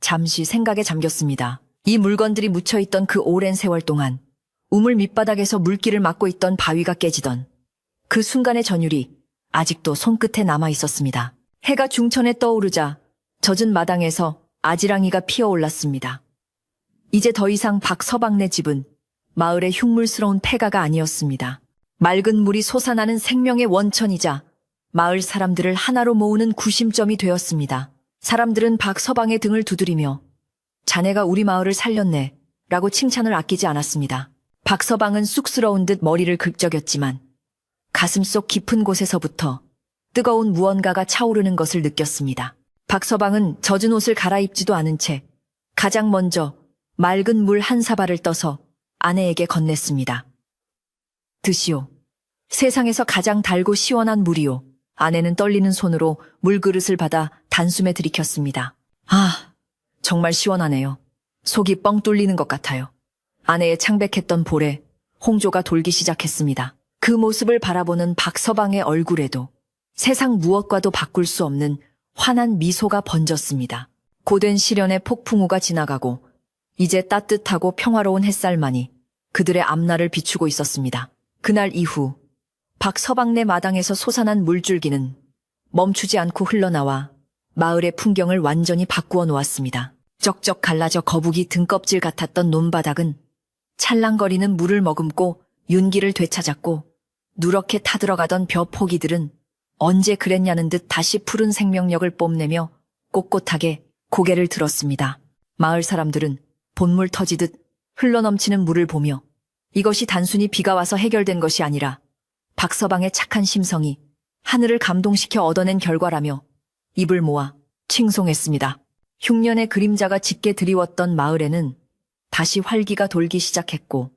잠시 생각에 잠겼습니다. 이 물건들이 묻혀있던 그 오랜 세월 동안 우물 밑바닥에서 물기를 막고 있던 바위가 깨지던 그 순간의 전율이 아직도 손끝에 남아 있었습니다. 해가 중천에 떠오르자 젖은 마당에서 아지랑이가 피어올랐습니다. 이제 더 이상 박서방네 집은 마을의 흉물스러운 폐가가 아니었습니다. 맑은 물이 솟아나는 생명의 원천이자 마을 사람들을 하나로 모으는 구심점이 되었습니다. 사람들은 박서방의 등을 두드리며 자네가 우리 마을을 살렸네 라고 칭찬을 아끼지 않았습니다. 박서방은 쑥스러운 듯 머리를 긁적였지만 가슴속 깊은 곳에서부터 뜨거운 무언가가 차오르는 것을 느꼈습니다. 박서방은 젖은 옷을 갈아입지도 않은 채 가장 먼저 맑은 물 한 사발을 떠서 아내에게 건넸습니다. 드시오. 세상에서 가장 달고 시원한 물이요. 아내는 떨리는 손으로 물그릇을 받아 단숨에 들이켰습니다. 아, 정말 시원하네요. 속이 뻥 뚫리는 것 같아요. 아내의 창백했던 볼에 홍조가 돌기 시작했습니다. 그 모습을 바라보는 박서방의 얼굴에도 세상 무엇과도 바꿀 수 없는 환한 미소가 번졌습니다. 고된 시련의 폭풍우가 지나가고 이제 따뜻하고 평화로운 햇살만이 그들의 앞날을 비추고 있었습니다. 그날 이후 박서방네 마당에서 솟아난 물줄기는 멈추지 않고 흘러나와 마을의 풍경을 완전히 바꾸어 놓았습니다. 쩍쩍 갈라져 거북이 등껍질 같았던 논바닥은 찰랑거리는 물을 머금고 윤기를 되찾았고, 누렇게 타들어가던 벼 포기들은 언제 그랬냐는 듯 다시 푸른 생명력을 뽐내며 꼿꼿하게 고개를 들었습니다. 마을 사람들은 본물 터지듯 흘러넘치는 물을 보며 이것이 단순히 비가 와서 해결된 것이 아니라 박서방의 착한 심성이 하늘을 감동시켜 얻어낸 결과라며 입을 모아 칭송했습니다. 흉년의 그림자가 짙게 드리웠던 마을에는 다시 활기가 돌기 시작했고,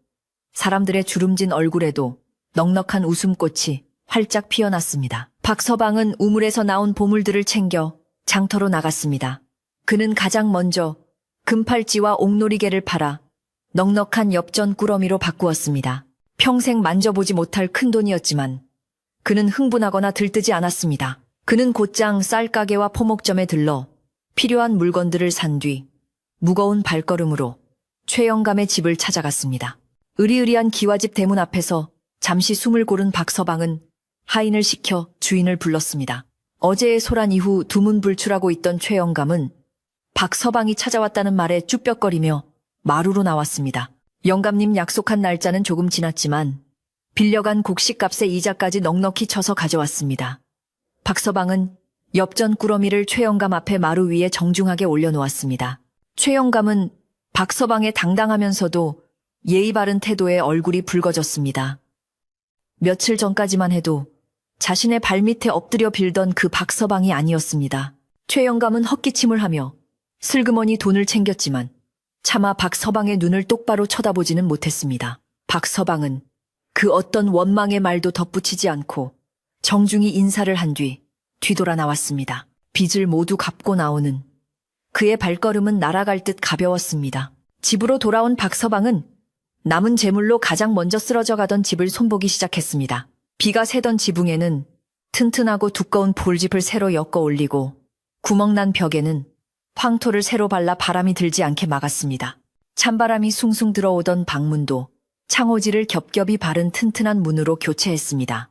사람들의 주름진 얼굴에도 넉넉한 웃음꽃이 활짝 피어났습니다. 박서방은 우물에서 나온 보물들을 챙겨 장터로 나갔습니다. 그는 가장 먼저 금팔찌와 옥놀이개를 팔아 넉넉한 엽전 꾸러미로 바꾸었습니다. 평생 만져보지 못할 큰돈이었지만 그는 흥분하거나 들뜨지 않았습니다. 그는 곧장 쌀가게와 포목점에 들러 필요한 물건들을 산 뒤 무거운 발걸음으로 최영감의 집을 찾아갔습니다. 으리으리한 기와집 대문 앞에서 잠시 숨을 고른 박서방은 하인을 시켜 주인을 불렀습니다. 어제의 소란 이후 두문불출하고 있던 최영감은 박서방이 찾아왔다는 말에 쭈뼛거리며 마루로 나왔습니다. 영감님 약속한 날짜는 조금 지났지만 빌려간 곡식값의 이자까지 넉넉히 쳐서 가져왔습니다. 박서방은 엽전 꾸러미를 최영감 앞에 마루 위에 정중하게 올려놓았습니다. 최영감은 박서방의 당당하면서도 예의 바른 태도에 얼굴이 붉어졌습니다. 며칠 전까지만 해도 자신의 발밑에 엎드려 빌던 그 박서방이 아니었습니다. 최영감은 헛기침을 하며 슬그머니 돈을 챙겼지만 차마 박서방의 눈을 똑바로 쳐다보지는 못했습니다. 박서방은 그 어떤 원망의 말도 덧붙이지 않고 정중히 인사를 한 뒤 뒤돌아 나왔습니다. 빚을 모두 갚고 나오는 그의 발걸음은 날아갈 듯 가벼웠습니다. 집으로 돌아온 박서방은 남은 재물로 가장 먼저 쓰러져 가던 집을 손보기 시작했습니다. 비가 새던 지붕에는 튼튼하고 두꺼운 볼집을 새로 엮어 올리고 구멍난 벽에는 황토를 새로 발라 바람이 들지 않게 막았습니다. 찬바람이 숭숭 들어오던 방문도 창호지를 겹겹이 바른 튼튼한 문으로 교체했습니다.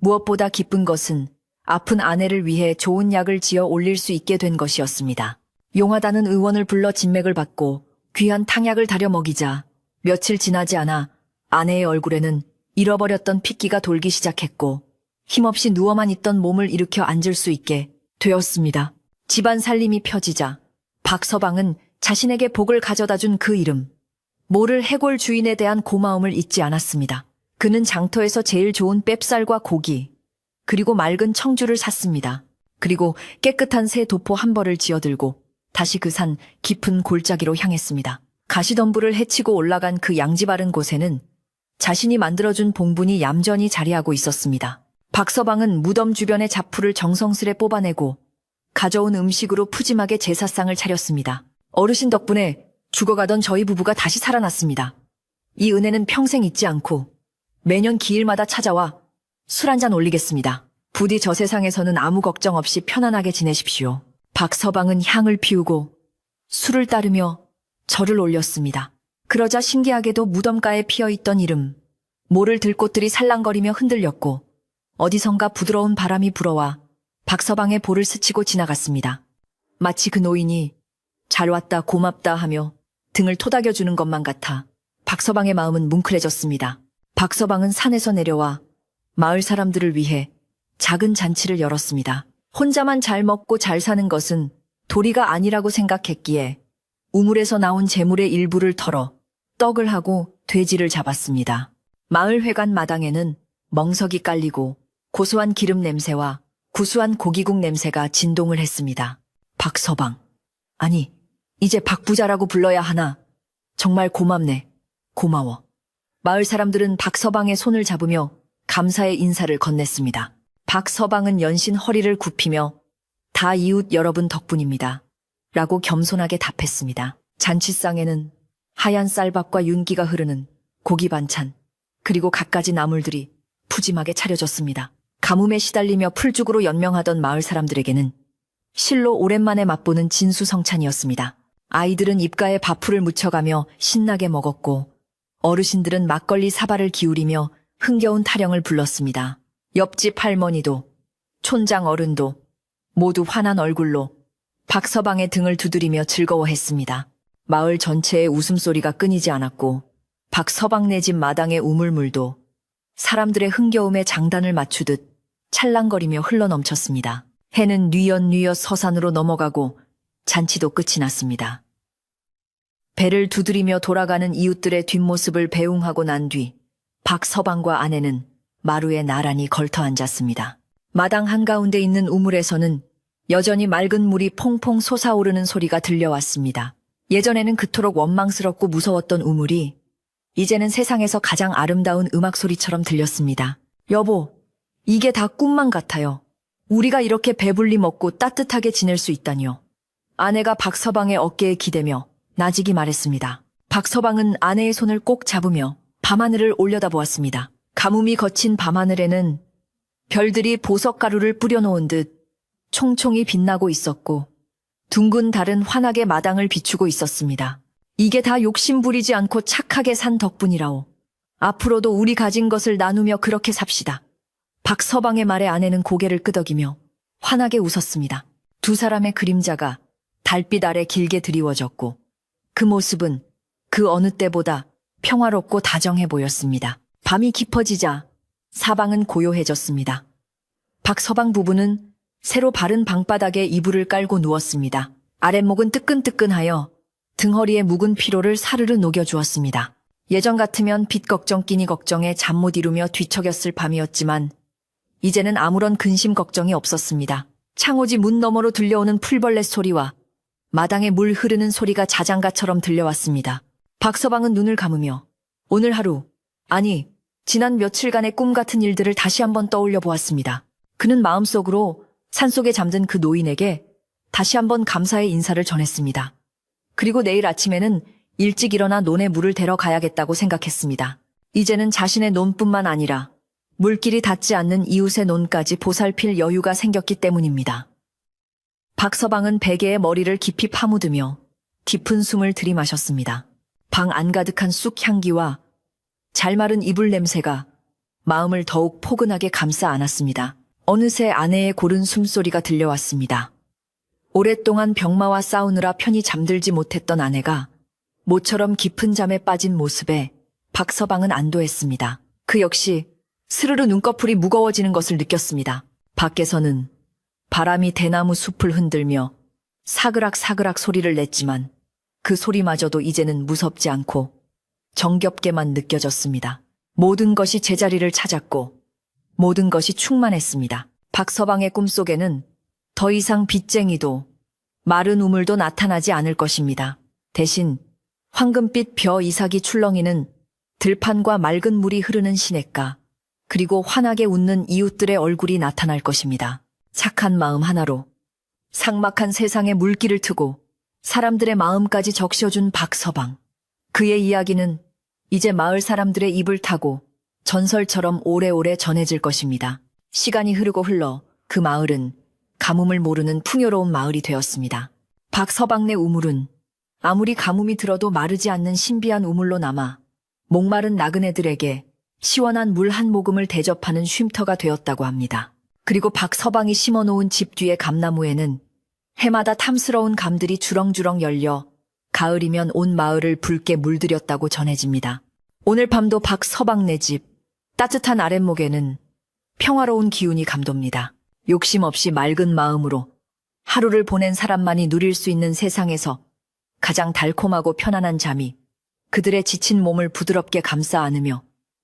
무엇보다 기쁜 것은 아픈 아내를 위해 좋은 약을 지어 올릴 수 있게 된 것이었습니다. 용하다는 의원을 불러 진맥을 받고 귀한 탕약을 다려 먹이자 며칠 지나지 않아 아내의 얼굴에는 잃어버렸던 핏기가 돌기 시작했고 힘없이 누워만 있던 몸을 일으켜 앉을 수 있게 되었습니다. 집안 살림이 펴지자 박서방은 자신에게 복을 가져다준 그 이름, 모를 해골 주인에 대한 고마움을 잊지 않았습니다. 그는 장터에서 제일 좋은 뺍쌀과 고기, 그리고 맑은 청주를 샀습니다. 그리고 깨끗한 새 도포 한 벌을 지어들고 다시 그 산 깊은 골짜기로 향했습니다. 가시덤불을 헤치고 올라간 그 양지 바른 곳에는 자신이 만들어준 봉분이 얌전히 자리하고 있었습니다. 박서방은 무덤 주변의 잡풀을 정성스레 뽑아내고 가져온 음식으로 푸짐하게 제사상을 차렸습니다. 어르신 덕분에 죽어가던 저희 부부가 다시 살아났습니다. 이 은혜는 평생 잊지 않고 매년 기일마다 찾아와 술 한잔 올리겠습니다. 부디 저 세상에서는 아무 걱정 없이 편안하게 지내십시오. 박서방은 향을 피우고 술을 따르며 절을 올렸습니다. 그러자 신기하게도 무덤가에 피어있던 이름, 모를 들꽃들이 살랑거리며 흔들렸고 어디선가 부드러운 바람이 불어와 박서방의 볼을 스치고 지나갔습니다. 마치 그 노인이 잘 왔다 고맙다 하며 등을 토닥여주는 것만 같아 박서방의 마음은 뭉클해졌습니다. 박서방은 산에서 내려와 마을 사람들을 위해 작은 잔치를 열었습니다. 혼자만 잘 먹고 잘 사는 것은 도리가 아니라고 생각했기에 우물에서 나온 재물의 일부를 털어 떡을 하고 돼지를 잡았습니다. 마을 회관 마당에는 멍석이 깔리고 고소한 기름 냄새와 구수한 고기국 냄새가 진동을 했습니다. 박서방, 아니 이제 박부자라고 불러야 하나? 정말 고맙네. 고마워. 마을 사람들은 박서방의 손을 잡으며 감사의 인사를 건넸습니다. 박서방은 연신 허리를 굽히며 다 이웃 여러분 덕분입니다. 라고 겸손하게 답했습니다. 잔치상에는 하얀 쌀밥과 윤기가 흐르는 고기 반찬, 그리고 갖가지 나물들이 푸짐하게 차려졌습니다. 가뭄에 시달리며 풀죽으로 연명하던 마을 사람들에게는 실로 오랜만에 맛보는 진수성찬이었습니다. 아이들은 입가에 밥풀을 묻혀가며 신나게 먹었고 어르신들은 막걸리 사발을 기울이며 흥겨운 타령을 불렀습니다. 옆집 할머니도 촌장 어른도 모두 환한 얼굴로 박서방의 등을 두드리며 즐거워했습니다. 마을 전체의 웃음소리가 끊이지 않았고 박서방네 집 마당의 우물물도 사람들의 흥겨움에 장단을 맞추듯 찰랑거리며 흘러넘쳤습니다. 해는 뉘엿뉘엿 서산으로 넘어가고 잔치도 끝이 났습니다. 배를 두드리며 돌아가는 이웃들의 뒷모습을 배웅하고 난 뒤 박서방과 아내는 마루에 나란히 걸터 앉았습니다. 마당 한가운데 있는 우물에서는 여전히 맑은 물이 퐁퐁 솟아오르는 소리가 들려왔습니다. 예전에는 그토록 원망스럽고 무서웠던 우물이 이제는 세상에서 가장 아름다운 음악 소리처럼 들렸습니다. 여보, 이게 다 꿈만 같아요. 우리가 이렇게 배불리 먹고 따뜻하게 지낼 수 있다니요. 아내가 박서방의 어깨에 기대며 나직이 말했습니다. 박서방은 아내의 손을 꼭 잡으며 밤하늘을 올려다보았습니다. 가뭄이 거친 밤하늘에는 별들이 보석가루를 뿌려놓은 듯 총총히 빛나고 있었고 둥근 달은 환하게 마당을 비추고 있었습니다. 이게 다 욕심 부리지 않고 착하게 산 덕분이라오. 앞으로도 우리 가진 것을 나누며 그렇게 삽시다. 박서방의 말에 아내는 고개를 끄덕이며 환하게 웃었습니다. 두 사람의 그림자가 달빛 아래 길게 드리워졌고 그 모습은 그 어느 때보다 평화롭고 다정해 보였습니다. 밤이 깊어지자 사방은 고요해졌습니다. 박서방 부부는 새로 바른 방바닥에 이불을 깔고 누웠습니다. 아랫목은 뜨끈뜨끈하여 등허리에 묵은 피로를 사르르 녹여주었습니다. 예전 같으면 빚 걱정 끼니 걱정에 잠 못 이루며 뒤척였을 밤이었지만 이제는 아무런 근심 걱정이 없었습니다. 창호지 문 너머로 들려오는 풀벌레 소리와 마당에 물 흐르는 소리가 자장가처럼 들려왔습니다. 박서방은 눈을 감으며 오늘 하루, 아니 지난 며칠간의 꿈 같은 일들을 다시 한번 떠올려 보았습니다. 그는 마음속으로 산속에 잠든 그 노인에게 다시 한번 감사의 인사를 전했습니다. 그리고 내일 아침에는 일찍 일어나 논에 물을 대러 가야겠다고 생각했습니다. 이제는 자신의 논뿐만 아니라 물길이 닿지 않는 이웃의 논까지 보살필 여유가 생겼기 때문입니다. 박서방은 베개에 머리를 깊이 파묻으며 깊은 숨을 들이마셨습니다. 방 안가득한 쑥 향기와 잘 마른 이불 냄새가 마음을 더욱 포근하게 감싸 안았습니다. 어느새 아내의 고른 숨소리가 들려왔습니다. 오랫동안 병마와 싸우느라 편히 잠들지 못했던 아내가 모처럼 깊은 잠에 빠진 모습에 박서방은 안도했습니다. 그 역시 스르르 눈꺼풀이 무거워지는 것을 느꼈습니다. 밖에서는 바람이 대나무 숲을 흔들며 사그락사그락 소리를 냈지만 그 소리마저도 이제는 무섭지 않고 정겹게만 느껴졌습니다. 모든 것이 제자리를 찾았고 모든 것이 충만했습니다. 박서방의 꿈속에는 더 이상 빚쟁이도 마른 우물도 나타나지 않을 것입니다. 대신 황금빛 벼 이삭이 출렁이는 들판과 맑은 물이 흐르는 시냇가, 그리고 환하게 웃는 이웃들의 얼굴이 나타날 것입니다. 착한 마음 하나로 삭막한 세상에 물길을 트고 사람들의 마음까지 적셔준 박서방. 그의 이야기는 이제 마을 사람들의 입을 타고 전설처럼 오래오래 전해질 것입니다. 시간이 흐르고 흘러 그 마을은 가뭄을 모르는 풍요로운 마을이 되었습니다. 박서방네 우물은 아무리 가뭄이 들어도 마르지 않는 신비한 우물로 남아 목마른 나그네들에게 시원한 물 한 모금을 대접하는 쉼터가 되었다고 합니다. 그리고 박서방이 심어놓은 집 뒤의 감나무에는 해마다 탐스러운 감들이 주렁주렁 열려 가을이면 온 마을을 붉게 물들였다고 전해집니다. 오늘 밤도 박서방네 집 따뜻한 아랫목에는 평화로운 기운이 감돕니다. 욕심 없이 맑은 마음으로 하루를 보낸 사람만이 누릴 수 있는 세상에서 가장 달콤하고 편안한 잠이 그들의 지친 몸을 부드럽게 감싸 안으며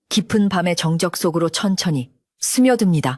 깊은 밤의 정적 속으로 천천히 스며듭니다.